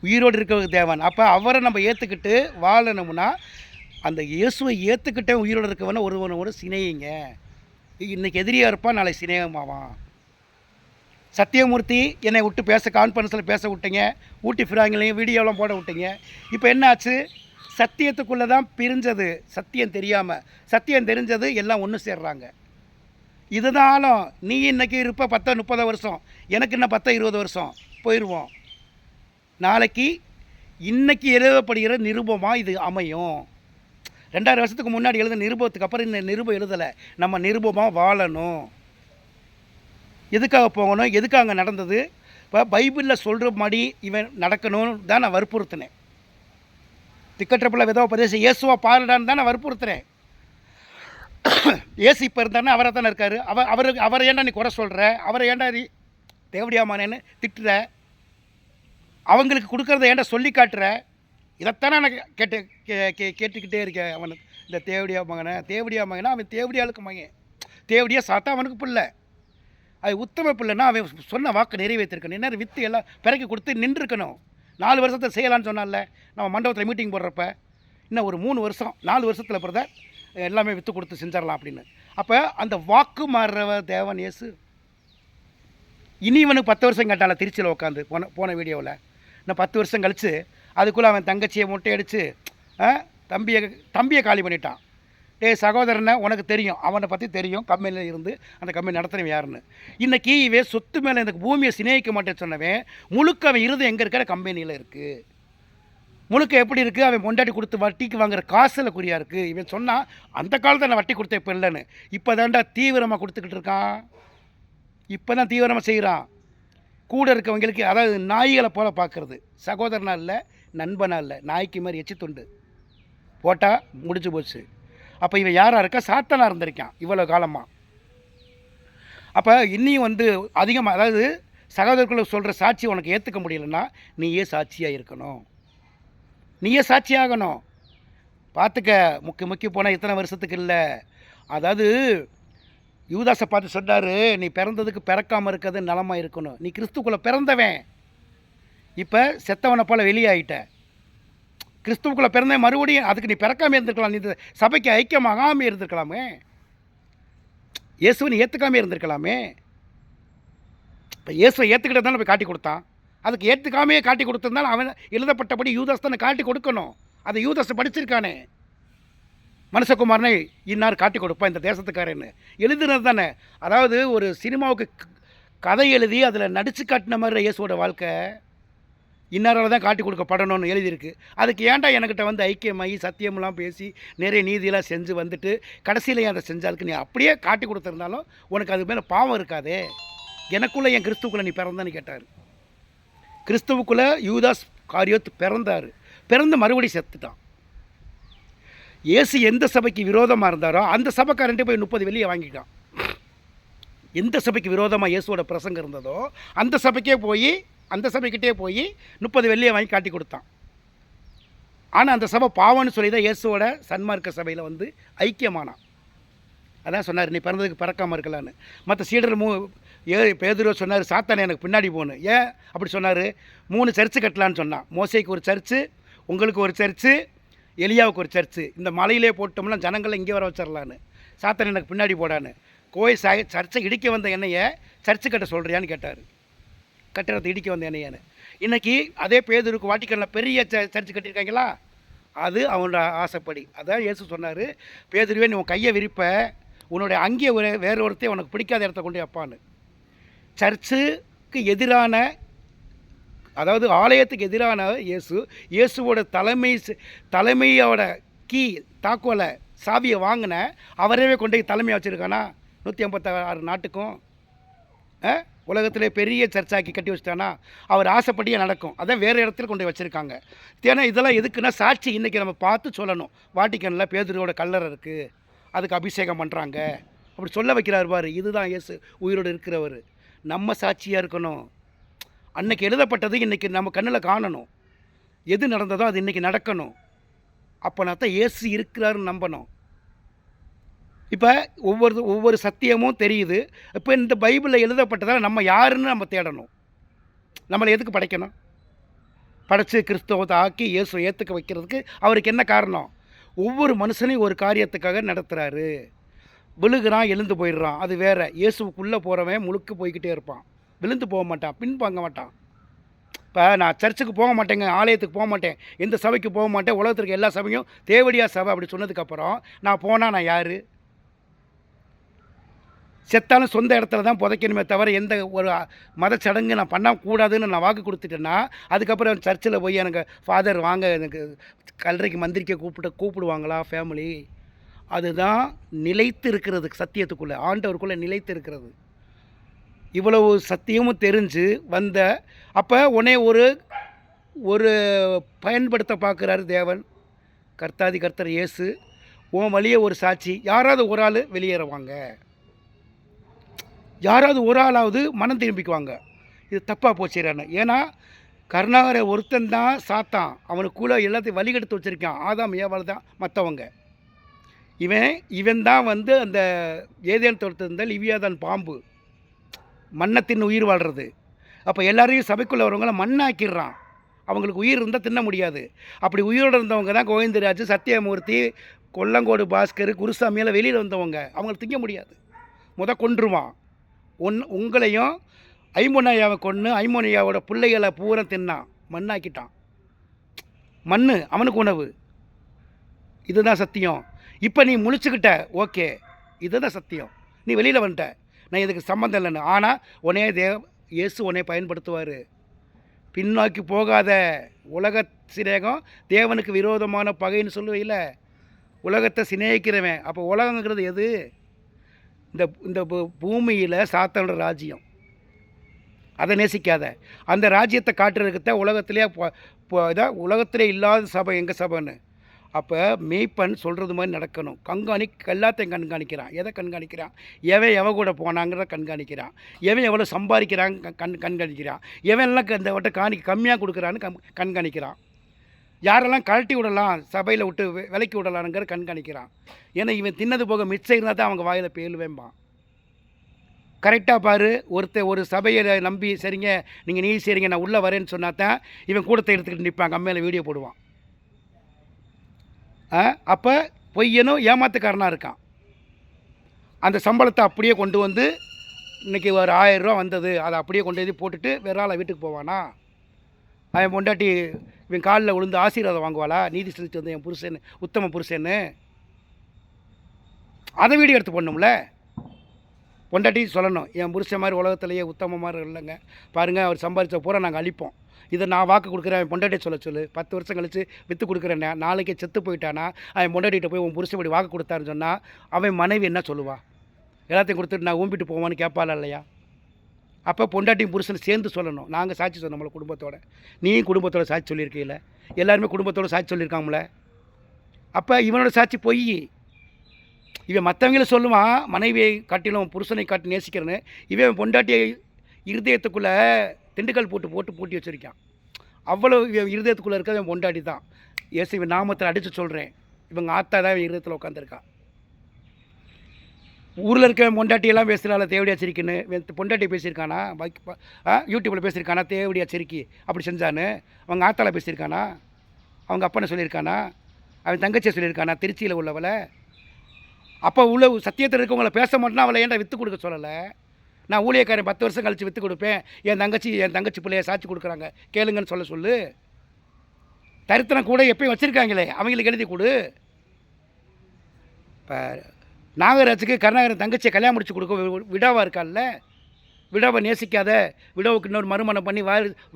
உயிரோடு இருக்கிறவங்க தேவன். அப்போ அவரை நம்ம ஏற்றுக்கிட்டு வாழணும்னா அந்த இயேசுவை ஏற்றுக்கிட்டே உயிரோடு இருக்கவனை ஒருவனோடு சிநேகிங்க. இன்றைக்கி எதிரியாக இருப்பான், நாளை சிநேகமாவான். சத்தியமூர்த்தி என்னை விட்டு கான்ஃபரன்ஸில் பேச விட்டீங்க, ஊட்டி ஃபிராங்கிலையும் வீடியோலாம் போட விட்டீங்க. இப்போ என்ன ஆச்சு? சத்தியத்துக்குள்ளே தான் பிரிஞ்சது, சத்தியம் தெரியாமல். சத்தியம் தெரிஞ்சது, எல்லாம் ஒன்று சேர்றாங்க. இதுதானும் நீ இன்றைக்கி இருப்ப 10-30 வருஷம், எனக்கு இன்னும் 10-20 வருஷம் போயிடுவோம். நாளைக்கு இன்றைக்கி எழுதப்படுகிற நிருபமாக இது அமையும். 2000 வருஷத்துக்கு முன்னாடி எழுத நிருபத்துக்கு அப்புறம் இந்த நிருபம் எழுதலை. நம்ம நிருபமாக வாழணும். எதுக்காக போகணும், எதுக்காக அங்கே நடந்தது? இப்போ பைபிளில் சொல்கிற மாதிரி இவன் நடக்கணும்னு தான் நான் வற்புறுத்தினேன். திக்கற்றப்பில் விதோபதேசம் இயேசுவா பாருடான்னு தான் நான் வற்புறுத்துறேன். ஏசு இப்போ இருந்தாருன்னா அவரை தானே இருக்கார். அவரை ஏன்டா நீ குறை சொல்கிற, அவரை ஏன்டா நீ தேவடியாமானேன்னு திட்டுற, அவங்களுக்கு கொடுக்குறத ஏன்டா சொல்லி காட்டுற? இதைத்தானே நான் கேட்டுக்கிட்டே இருக்கேன். அவனுக்கு இந்த தேவடியா மகனா அவன் தேவடியாளுக்கு மகன். தேவடியா சாத்தா அவனுக்கு பிள்ளை. அது உத்தம பிள்ளைன்னா அவன் சொன்ன வாக்கு நிறைவேற்றிருக்கணும். என்ன வித்து எல்லாம் பிறக்கி கொடுத்து நின்றுருக்கணும். 4 வருஷத்தை செய்யலான்னு சொன்னால நம்ம மண்டபத்தில் மீட்டிங் போடுறப்ப, இன்னும் ஒரு 3 வருஷம் 4 வருஷத்தில் பிறந்த எல்லாமே விற்று கொடுத்து செஞ்சிடலாம் அப்படின்னு. அப்போ அந்த வாக்கு மாறுறவ தேவன் இயேசு. இனி இவனுக்கு 10 வருஷம் கேட்டால திருச்சியில் உட்காந்து போன வீடியோவில். இன்னும் 10 வருஷம் கழித்து அதுக்குள்ளே அவன் தங்கச்சியை மொட்டையடித்து தம்பியை காலி பண்ணிட்டான். சகோதரனை உனக்கு தெரியும், அவனை பற்றி தெரியும், கம்பெனியில் இருந்து அந்த கம்பெனி நடத்துகிறவன் யாருன்னு. இன்றைக்கி இவன் சொத்து மேலே இந்த பூமியை சிநேகிக்க மாட்டேன்னு சொன்னவன் முழுக்க அவன் இருந்து எங்கே இருக்கிற கம்பெனியில் இருக்குது. முழுக்க எப்படி இருக்குது? அவன் பொண்டாட்டி கொடுத்து வட்டிக்கு வாங்குற காசில் குறியாக இருக்குது. இவன் சொன்னால் அந்த காலத்தில் நான் வட்டி கொடுத்தேன் இப்போ இல்லைன்னு. இப்போ தாண்டா தீவிரமாக கொடுத்துக்கிட்டு இருக்கான். இப்போ தான் தீவிரமாக செய்கிறான். கூட இருக்கவங்களுக்கு, அதாவது நாய்களை போல் பார்க்குறது. சகோதரனா இல்லை, நண்பனா இல்லை, நாய்க்கு மாதிரி எச்சி துண்டு போட்டால் முடிஞ்சு போச்சு. அப்போ இவன் யாராக இருக்கா? சாத்தானாக இருந்திருக்கான் இவ்வளோ காலமாக. அப்போ இன்னியும் அதிகமாக, அதாவது சகோதரர்களை சொல்கிற சாட்சி உனக்கு ஏற்றுக்க முடியலன்னா நீயே சாட்சியாக இருக்கணும், நீயே சாட்சியாகணும். பார்த்துக்க, முக்கி போனால் இத்தனை வருஷத்துக்கு இல்லை. அதாவது யூதாசை பார்த்து சொன்னார், நீ பிறந்ததுக்கு பிறக்காமல் இருக்கிறது நலமாக இருக்கணும். நீ கிறிஸ்துக்குள்ளே பிறந்தவன், இப்போ செத்தவனை போல் வெளியாகிட்ட. கிறிஸ்துவுக்குள்ளே பிறந்த மறுபடியும் அதுக்கு நீ பிறக்காமல் இருந்திருக்கலாம். நீ சபைக்கு ஐக்கியமாகாமல் இருந்திருக்கலாமே, இயேசுவை நீ ஏற்றுக்காமல் இருந்திருக்கலாமே. இப்போ இயேசுவை ஏற்றுக்கிட்ட தானே போய் காட்டி கொடுத்தான். அதுக்கு ஏற்றுக்காமையே காட்டி கொடுத்துருந்தாலும் அவன் எழுதப்பட்டபடி யூதாஸ் தானே காட்டி கொடுக்கணும். அதை யூதாஸ் படிச்சிருக்கானே, மனுஷகுமாரனை இன்னார் காட்டி கொடுப்பான் இந்த தேசத்துக்காரன்னு எழுதுனது தானே. அதாவது ஒரு சினிமாவுக்கு கதை எழுதி அதில் நடித்து காட்டின மாதிரி இயேசுவோட வாழ்க்கை இன்னாரால் தான் காட்டி கொடுக்கப்படணும்னு எழுதியிருக்கு. அதுக்கு ஏன்டா என்கிட்ட ஐக்கியமாகி சத்தியமெல்லாம் பேசி நிறைய நீதியெல்லாம் செஞ்சு வந்துட்டு கடைசியில் அதை செஞ்சாலுக்கு நீ அப்படியே காட்டி கொடுத்துருந்தாலும் உனக்கு அது மேலே பாவம் இருக்காதே. எனக்குள்ளே என் கிறிஸ்துவுக்குள்ளே நீ பிறந்தான்னு கேட்டார். கிறிஸ்துவுக்குள்ளே யூதாஸ் காரியோத் பிறந்தார். பிறந்து மறுபடியும் செத்துட்டான். இயேசு எந்த சபைக்கு விரோதமாக இருந்தாரோ அந்த சபைக்காரன்ட்டு போய் 30 வெள்ளியை வாங்கிட்டான். எந்த சபைக்கு விரோதமாக இயேசுவோட பிரசங்கம் இருந்ததோ அந்த சபைக்கிட்டே போய் 30 வெள்ளியை வாங்கி காட்டி கொடுத்தான். ஆனால் அந்த சபை பாவம்னு சொல்லி தான் இயேசுவோட சன்மார்க்க சபையில் வந்து ஐக்கியமானான். அதான் சொன்னார், நீ பிறந்ததுக்கு பிறக்காமல் இருக்கலான்னு. மற்ற சீடர் பேதுரு சொன்னார், சாத்தானே எனக்கு பின்னாடி போகணும். ஏன் அப்படி சொன்னார்? 3 சர்ச்சு கட்டலான்னு சொன்னான். மோசைக்கு ஒரு சர்ச்சு, உங்களுக்கு ஒரு சர்ச்சு, எலியாவுக்கு ஒரு சர்ச்சு. இந்த மலையிலே போட்டோம்னா ஜனங்களை இங்கே வர வச்சிடலான்னு. சாத்தானே எனக்கு பின்னாடி போடான்னு. கோயில் சர்ச்சை இடிக்க வந்த என்னையை சர்ச்சு கட்ட சொல்கிறியான்னு கேட்டார். கட்டிடத்தை இடிக்க வந்த என்னையான்னு. இன்றைக்கி அதே பேதுருக்கு வாட்டிக்கனில் பெரிய சர்ச்சு கட்டியிருக்காங்களா, அது அவனோட ஆசைப்படி. அதான் இயேசு சொன்னார், பேதுருவே நீ உன் கையை விரிப்ப, உன்னுடைய அங்கேயே வேறு ஒருத்தையும் உனக்கு பிடிக்காத இடத்த கொண்டு வைப்பான்னு. சர்ச்சுக்கு எதிரான, அதாவது ஆலயத்துக்கு எதிரான இயேசுவோட தலைமையோட தாக்கோலை சாவியை வாங்கின அவரவே கொண்டு தலைமையை வச்சுருக்கானா 156 நாட்டுக்கும். உலகத்திலே பெரிய சர்ச்சாக்கி கட்டி வச்சுட்டானா அவர் ஆசைப்படியே நடக்கும். அதான் வேறு இடத்துல கொண்டு வச்சுருக்காங்க. ஏன்னா இதெல்லாம் எதுக்குன்னா சாட்சி இன்றைக்கி நம்ம பார்த்து சொல்லணும். வாட்டிக்கனில் பேதுருவோட கல்லறை இருக்குது, அதுக்கு அபிஷேகம் பண்ணுறாங்க அப்படி சொல்ல வைக்கிறார் பாரு. இதுதான் இயேசு உயிரோடு இருக்கிறவர். நம்ம சாட்சியாக இருக்கணும். அன்னைக்கு எழுதப்பட்டது இன்றைக்கி நம்ம கண்ணில் காணணும். எது நடந்ததோ அது இன்றைக்கி நடக்கணும். அப்போனா தான் இயேசு இருக்கிறாருன்னு நம்பணும். இப்போ ஒவ்வொரு சத்தியமும் தெரியுது. இப்போ இந்த பைபிளில் எழுதப்பட்டதால் நம்ம யாருன்னு நம்ம தேடணும். நம்மளை எதுக்கு படைக்கணும்? படைத்து கிறிஸ்தவத்தை ஆக்கி இயேசு ஏற்றுக்க வைக்கிறதுக்கு அவருக்கு என்ன காரணம்? ஒவ்வொரு மனுஷனையும் ஒரு காரியத்துக்காக நடத்துகிறாரு. விழுகிறான், எழுந்து போயிடுறான், அது வேறு. இயேசுக்குள்ளே போகிறவன் முழுக்க போய்கிட்டே இருப்பான், விழுந்து போக மாட்டான், பின்வாங்க மாட்டான். இப்போ நான் சர்ச்சுக்கு போக மாட்டேங்க, ஆலயத்துக்கு போக மாட்டேன், எந்த சபைக்கு போக மாட்டேன், உலகத்திற்கு எல்லா சபையும் தேவடியா சபை அப்படி சொன்னதுக்கப்புறம் நான் போனால் நான் யார்? செத்தாலும் சொந்த இடத்துல தான் புதைக்கணுமே தவிர எந்த ஒரு மதச்சடங்கு நான் பண்ணக்கூடாதுன்னு நான் வாக்கு கொடுத்துட்டேன்னா அதுக்கப்புறம் சர்ச்சில் போய் எனக்கு ஃபாதர் வாங்க எனக்கு கல்லறைக்கு மந்திரிக்க கூப்பிடுவாங்களா ஃபேமிலி? அதுதான் நிலைத்து இருக்கிறது சத்தியத்துக்குள்ளே, ஆண்டவருக்குள்ளே நிலைத்து இருக்கிறது. இவ்வளவு சத்தியமும் தெரிஞ்சு வந்த அப்போ உடனே ஒரு பயன்படுத்த பார்க்குறாரு தேவன். கர்த்தாதி கர்த்தர் இயேசு உன் வழியே ஒரு சாட்சி, யாராவது ஒரு ஆள் வெளியேறுவாங்க, யாராவது ஒரு ஆளாவது மனம் திரும்பிக்குவாங்க. இது தப்பாக போச்சுறான்னு. ஏன்னா கருணாகர ஒருத்தன் தான் சாத்தான், அவனுக்குள்ளே எல்லாத்தையும் வழிகெடுத்து வச்சுருக்கான். ஆதாம் ஏவாள் தான் மற்றவங்க. இவன் தான் வந்து அந்த ஏதேன் தோட்டத்தில் இருந்தால் லிவியாதான் பாம்பு, மண்ணத்தின் உயிர் வாழ்கிறது. அப்போ எல்லாரையும் சபைக்குள்ளே வரவங்கள மண்ணாக்கிடுறான். அவங்களுக்கு உயிர் இருந்தால் தின்ன முடியாது. அப்படி உயிரோடு இருந்தவங்க தான் கோவிந்தராஜ், சத்தியமூர்த்தி, கொல்லங்கோடு பாஸ்கர், குருசாமியெல்லாம் வெளியில் வந்தவங்க. அவங்களுக்கு திங்க முடியாது, கொன்றுவான். உங்களையும் ஐம்பொன்னையாவை கொன்று ஐம்பொன்னையாவோட பிள்ளைகளை பூரா தின்னான், மண்ணாக்கிட்டான். மண் அவனுக்கு உணவு. இதுதான் சத்தியம். இப்போ நீ முழிச்சுக்கிட்ட, ஓகே இதுதான் சத்தியம், நீ வெளியில் வந்துட்ட, நான் இதுக்கு சம்மந்தம் இல்லைன்னு. ஆனால் இயேசு உன்னை பயன்படுத்துவார். பின்னோக்கி போகாத. உலக சிநேகம் தேவனுக்கு விரோதமான பகைன்னு சொல்லுவையில், உலகத்தை சிநேகிக்கிறவன். அப்போ உலகங்கிறது எது? இந்த பூமியில் சாத்தானோட ராஜ்யம். அதை நேசிக்காத. அந்த ராஜ்யத்தை காட்டுறதுக்கு தான் உலகத்திலே இல்லாத சபை எங்கள் சபைன்னு. அப்போ மேய்ப்பன் சொல்கிறது மாதிரி நடக்கணும். எல்லாத்தையும் கண்காணிக்கிறான். எதை கண்காணிக்கிறான்? எவன் கூட போனாங்கிறத கண்காணிக்கிறான். எவன் எவ்வளோ சம்பாதிக்கிறாங்க கண்காணிக்கிறான். எவன்லாம் இந்த வட்ட கம்மியாக கொடுக்குறான்னு கண்காணிக்கிறான். யாரெல்லாம் கழட்டி விடலாம், சபையில் விட்டு விலைக்கு விடலானுங்கிற கண்காணிக்கிறான். ஏன்னா இவன் தின்னது போக மிச்சம் இருந்தால் தான் அவங்க வாயில் பேலுவேம்பான். கரெக்டாக பாரு. ஒரு சபையை நம்பி சரிங்க நீங்கள் நீ சரிங்க நான் உள்ளே வரேன்னு சொன்னா தான் இவன் கூடத்தை எடுத்துக்கிட்டு நிற்பான், கம்மியில் வீடியோ போடுவான். அப்போ பொய்யனும் ஏமாத்துக்காரனாக இருக்கான். அந்த சம்பளத்தை அப்படியே கொண்டு வந்து இன்றைக்கி ஒரு 1000 ரூபா வந்தது, அதை அப்படியே கொண்டு வந்து போட்டுட்டு வேற ஆளை வீட்டுக்கு போவானா? அவன் பொண்டாட்டி இவன் காலில் விழுந்து ஆசீர்வாதம் வாங்குவாளா? நீதி செலுத்தி வந்து என் புருஷன் உத்தம புருஷன்னு அதை வீடியோ எடுத்து போடணும்ல. பொண்டாட்டி சொல்லணும், என் புருஷன் மாதிரி உலகத்திலேயே உத்தம மாதிரி இல்லைங்க, பாருங்கள் அவர் சம்பாதிச்ச பூரா நாங்கள் அழிப்போம், இதை நான் வாக்கு கொடுக்குறேன். அவன் பொண்டாட்டி சொல்லு 10 வருஷம் கழித்து விற்று கொடுக்குறேன், நாளைக்கே செத்து போயிட்டானா அவன் பொண்டாட்டிகிட்ட போய் உன் புருஷன் இப்படி வாக்கு கொடுத்தாருன்னு சொன்னால் அவன் மனைவி என்ன சொல்லுவா? எல்லாத்தையும் கொடுத்துட்டு நான் ஊம்பிட்டு போவான்னு கேட்பாளா இல்லையா? அப்போ பொண்டாட்டியும் புருஷனை சேர்ந்து சொல்லணும். நாங்கள் சாட்சி சொன்னோம் நம்மளை குடும்பத்தோட, நீயும் குடும்பத்தோட சாட்சி சொல்லியிருக்கீல்ல, எல்லாருமே குடும்பத்தோட சாட்சி சொல்லியிருக்காங்கள. அப்போ இவனோட சாட்சி பொய். இவன் மற்றவங்கள சொல்லுவான், மனைவியை காட்டிலும் புருஷனை காட்டி நேசிக்கிறேன்னு. இவன் பொண்டாட்டியை இருதயத்துக்குள்ளே திண்டுக்கல் போட்டு பூட்டி வச்சுருக்கான். அவ்வளோ இவன் இருதயத்துக்குள்ளே இருக்கிறது இவன் பொண்டாட்டி தான். இவன் நாமத்தில் அடித்து சொல்கிறேன், இவங்க ஆத்தா தான் இவன் இருதயத்தில் உட்காந்துருக்கான். ஊரில் இருக்க பொண்டாட்டியெல்லாம் பேசுகிறாள் தேவடியா சிரிக்குன்னு. பொண்டாட்டி பேசியிருக்கானா? யூடியூப்பில் பேசியிருக்கானா தேவடியா சிரிக்கி அப்படி செஞ்சான்னு? அவங்க ஆத்தாவில் பேசியிருக்கானா? அவங்க அப்பனை சொல்லியிருக்கானா? அவன் தங்கச்சியை சொல்லியிருக்கானா திருச்சியில் உள்ளவளை? அப்போ உள்ள சத்தியத்தில் இருக்கவங்கள பேச மாட்டேன்னா அவளை ஏன்டா விற்று கொடுக்க சொல்லலை? நான் ஊழியக்காரன் 10 வருஷம் கழித்து விற்று கொடுப்பேன், என் தங்கச்சி பிள்ளைய சாட்சி கொடுக்குறாங்க கேளுங்கன்னு சொல்லு. தரித்திரம் கூட எப்பயும் வச்சுருக்காங்களே, அவங்களுக்கு எழுதி கொடு. இப்போ நாகராஜுக்கு கருணாகரன் தங்கச்சியை கல்யாணம் முடிச்சு கொடுக்க விடாவாக இருக்கால்ல, விடாவை நேசிக்காத, விடாவுக்கு இன்னொரு மறுமணம் பண்ணி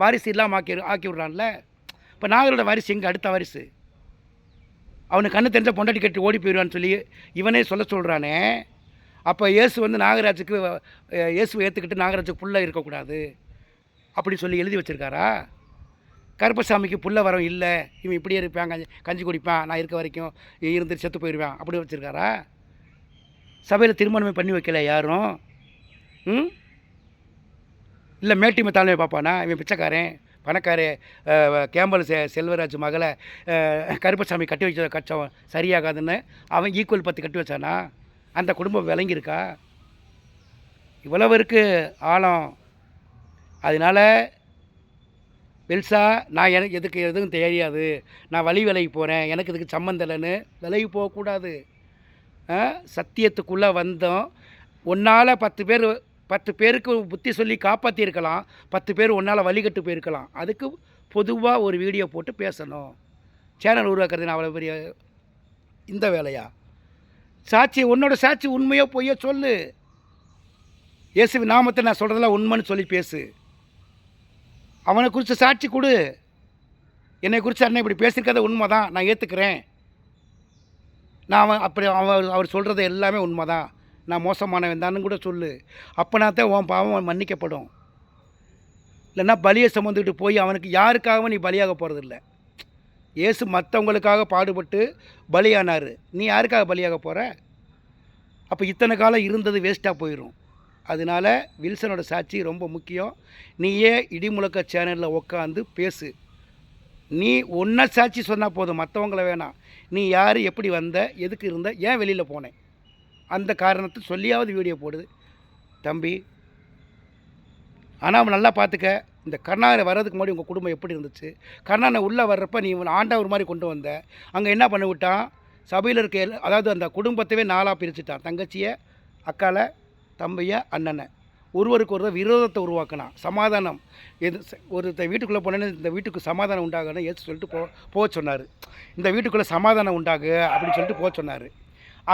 வாரிசு இல்லாமல் ஆக்கி விட்றான்ல. இப்போ நாகரோட வாரிசு எங்கே? அடுத்த வாரிசு அவனுக்கு கண்ணு தெரிஞ்ச பொண்டாட்டி கட்டி ஓடி போயிடுவான்னு சொல்லி இவனே சொல்கிறானே. அப்போ இயேசு வந்து நாகராஜுக்கு இயேசுவை ஏற்றுக்கிட்டு நாகராஜுக்கு புள்ள இருக்கக்கூடாது அப்படி சொல்லி எழுதி வச்சுருக்காரா? கருப்பசாமிக்கு புள்ள வரம் இல்லை, இவன் இப்படியே இருப்பான், கஞ்சி குடிப்பான், நான் இருக்க வரைக்கும் இருந்து செத்து போயிடுவேன் அப்படி வச்சுருக்காரா? சபையில் திருமணமே பண்ணி வைக்கல யாரும். இல்லை மேட்டிமை தாழ்மை பார்ப்பானா? இவன் பிச்சைக்காரன் பணக்காரே கேம்பல் செல்வராஜ் மகளை கருப்பசாமி கட்டி வச்ச கட்சம் சரியாகாதுன்னு அவன் ஈக்குவல் 10 கட்டி வச்சானா? அந்த குடும்பம் விளங்கியிருக்கா? இவ்வளவு இருக்குது ஆழம். அதனால் பெல்சா நான் எனக்கு எதுவும் தெரியாது, நான் விலகி போகிறேன், எனக்கு இதுக்கு சம்மந்தம் இல்லைன்னு விலகி போகக்கூடாது. சத்தியத்துக்குள்ளே வந்தோம். உன்னால் 10 பேருக்கு புத்தி சொல்லி காப்பாற்றியிருக்கலாம், 10 பேர் உன்னால் வழிகட்டு போயிருக்கலாம். அதுக்கு பொதுவாக ஒரு வீடியோ போட்டு பேசணும். சேனல் உருவாக்குறது நான் அவ்வளோ பெரிய இந்த வேலையா? சாட்சி, உன்னோட சாட்சி உண்மையோ பொய்யோ சொல்லு. இயேசு நாமத்தை நான் சொல்கிறதெல்லாம் உண்மைன்னு சொல்லி பேசு. அவனை குறித்து சாட்சி கொடு. என்னை குறித்து அண்ணன் இப்படி பேசியிருக்கிறத உண்மை தான், நான் ஏற்றுக்கிறேன், நான் அவர் சொல்கிறது எல்லாமே உண்மை தான், நான் மோசமானவன் தான்னு கூட சொல்லு. அப்போனா தான் உன் பாவம் மன்னிக்கப்படும். இல்லைன்னா பலியை சுமந்துக்கிட்டு போய் அவனுக்கு யாருக்காகவும் நீ பலியாக போகிறதில்ல. இயேசு மற்றவங்களுக்காக பாடுபட்டு பலியானார், நீ யாருக்காக பலியாக போகிற? அப்போ இத்தனை காலம் இருந்தது வேஸ்ட்டாக போயிடும். அதனால் வில்சனோட சாட்சி ரொம்ப முக்கியம். நீயே இடிமுழக்க சேனலில் உட்காந்து பேசு. நீ ஒன்றை சாட்சி சொன்னால் போதும், மற்றவங்கள வேணாம். நீ யார், எப்படி வந்த, எதுக்கு இருந்த, ஏன் வெளியில் போனேன், அந்த காரணத்தை சொல்லியாவது வீடியோ போடுது தம்பி. ஆனால் அவன் நல்லா பார்த்துக்க. இந்த கருணாகரன் வர்றதுக்கு முன்னாடி உங்கள் குடும்பம் எப்படி இருந்துச்சு? கருணாகரன் உள்ளே வர்றப்ப நீ ஆண்டவர் மாதிரி கொண்டு வந்த. அங்கே என்ன பண்ணி விட்டான்? சபையில் இருக்க அதாவது அந்த குடும்பத்தவே 4ஆக பிரிச்சுட்டான். தங்கச்சியை, அக்காலை, தம்பியை, அண்ணனை. ஒருவருக்கு ஒருவர் விரோதத்தை உருவாக்கினான். சமாதானம் ஒரு வீட்டுக்குள்ளே போனேன்னு இந்த வீட்டுக்கு சமாதானம் உண்டாகணும் ஏற்று சொல்லிட்டு போக சொன்னார். இந்த வீட்டுக்குள்ளே சமாதானம் உண்டாகு அப்படின்னு சொல்லிட்டு போக சொன்னார்.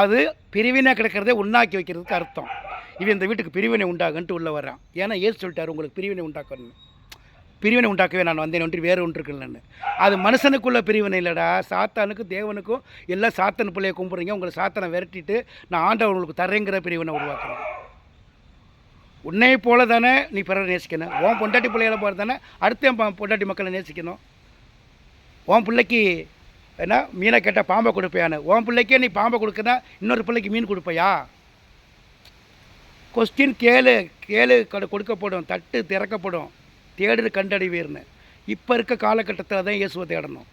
அது பிரிவினை கிடக்கிறதே உண்ணாக்கி வைக்கிறதுக்கு அர்த்தம். இவன் இந்த வீட்டுக்கு பிரிவினை உண்டாகுன்ட்டு உள்ளே வர்றான். ஏன்னா ஏசு சொல்லிட்டார் உங்களுக்கு பிரிவினை உண்டாக்கணும். பிரிவினை உண்டாக்கவே நான் வந்தேன் ஒன்று வேறு ஒன்று இருக்குன்னு. அது மனுஷனுக்குள்ள பிரிவினை இல்லைடா, சாத்தானுக்கும் தேவனுக்கும் எல்லாம் சாத்தன் பிள்ளையை கும்பிட்றீங்க. உங்களை சாத்தனை விரட்டிட்டு நான் ஆண்டவர் உங்களுக்கு தர்றேங்கிற பிரிவினை உருவாக்குறேன். உன்னை போல தானே நீ பிறரை நேசிக்கணும். உன் பொண்டாட்டி பிள்ளைகளை போல தானே அடுத்த பொண்டாட்டி மக்களை நேசிக்கணும். உன் பிள்ளைக்கு ஏன்னா மீனை கேட்டால் பாம்பை கொடுப்பையான்னு, உன் பிள்ளைக்கே நீ பாம்பை கொடுக்குறா இன்னொரு பிள்ளைக்கு மீன் கொடுப்பையா? கொஸ்டின் கேளு கொடுக்கப்படும், தட்டு திறக்கப்படும், தேடு கண்டடைவீர்னு. இப்போ இருக்க காலகட்டத்தில் தான் இயேசுவை தேடணும்.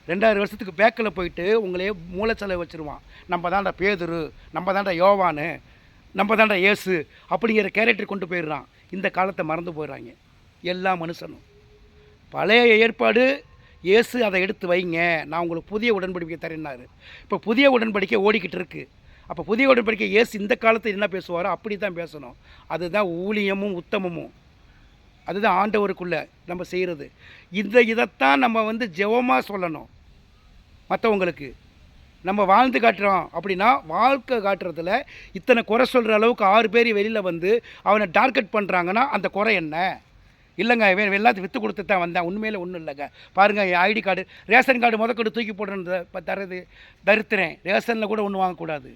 2000 வருஷத்துக்கு பேக்கில் போயிட்டு உங்களையே மூளைச்சலை வச்சுருவான். நம்ம தாண்டா பேதுரு, நம்ம தாண்டா யோவானு, நம்ம தாண்டா இயேசு அப்படிங்கிற கேரக்டர் கொண்டு போயிடுறான். இந்த காலத்தை மறந்து போயிடுறாங்க எல்லா மனுஷனும். பழைய ஏற்பாடு இயேசு அதை எடுத்து வைங்க, நான் உங்களுக்கு புதிய உடன்படிக்கை தரேன்னாரு. இப்போ புதிய உடன்படிக்கை ஓடிக்கிட்டு இருக்குது. அப்போ புதிய உடன்படிக்கை இயேசு இந்த காலத்தில் என்ன பேசுவாரோ அப்படி தான் பேசணும். அதுதான் ஊழியமும் உத்தமமும். அதுதான் ஆண்டவருக்குள்ளே நம்ம செய்கிறது. இதைத்தான் நம்ம ஜெபமாக சொல்லணும் மற்றவங்களுக்கு. நம்ம வாழ்ந்து காட்டுறோம் அப்படின்னா வாழ்க்கை காட்டுறதுல இத்தனை குறை சொல்கிற அளவுக்கு 6 பேர் வெளியில் அவனை டார்கெட் பண்ணுறாங்கன்னா அந்த குறை என்ன? இல்லைங்க இவன் எல்லாத்தையும் விற்று கொடுத்து தான் வந்தேன், உண்மையில் ஒன்றும் இல்லைங்க. பாருங்கள் என் ஐடி கார்டு, ரேஷன் கார்டு முதற்கொண்டு தூக்கி போடுறது தர்றது தரித்திரேன். ரேஷனில் கூட ஒன்றும் வாங்கக்கூடாது.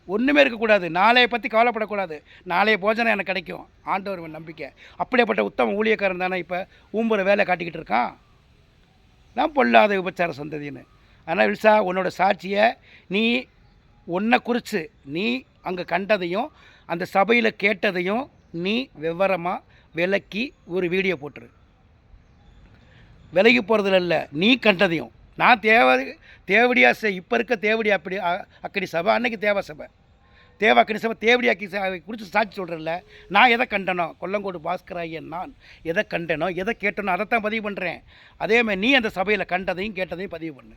ஒன்றுமே இருக்கக்கூடாது. நாளைய பற்றி கவலைப்படக்கூடாது. நாளைய போஜனம் எனக்கு கிடைக்கும். ஆண்டவர் மேல் நம்பிக்கை. அப்படிப்பட்ட உத்தம ஊழியக்காரன் தானே இப்போ ஊம்புற வேலை காட்டிக்கிட்டு இருக்கான். நான் பொல்லாத விபச்சார சந்ததின்னு. ஆனால் வில்சா, உன்னோட சாட்சியை நீ உன்னை குறித்து நீ அங்கே கண்டதையும் அந்த சபையில் கேட்டதையும் நீ விவரமாக விளக்கி ஒரு வீடியோ போட்டுரு. விலகி போகிறதுல இல்லை, நீ கண்டதையும். நான் தேவடியா இப்போ இருக்க தேவடி அப்படி அக்கடி சபை, அன்னைக்கு தேவ சபை, தேவ அக்கடி சபை, தேவடி அக்கி குறித்து சாட்சி சொல்கிறேன்ல. நான் எதை கண்டனோ, கொல்லங்கோடு பாஸ்கராயன் நான் எதை கண்டனோ எதை கேட்டனோ அதைத்தான் பதிவு பண்ணுறேன். அதேமாதிரி நீ அந்த சபையில் கண்டதையும் கேட்டதையும் பதிவு பண்ணு.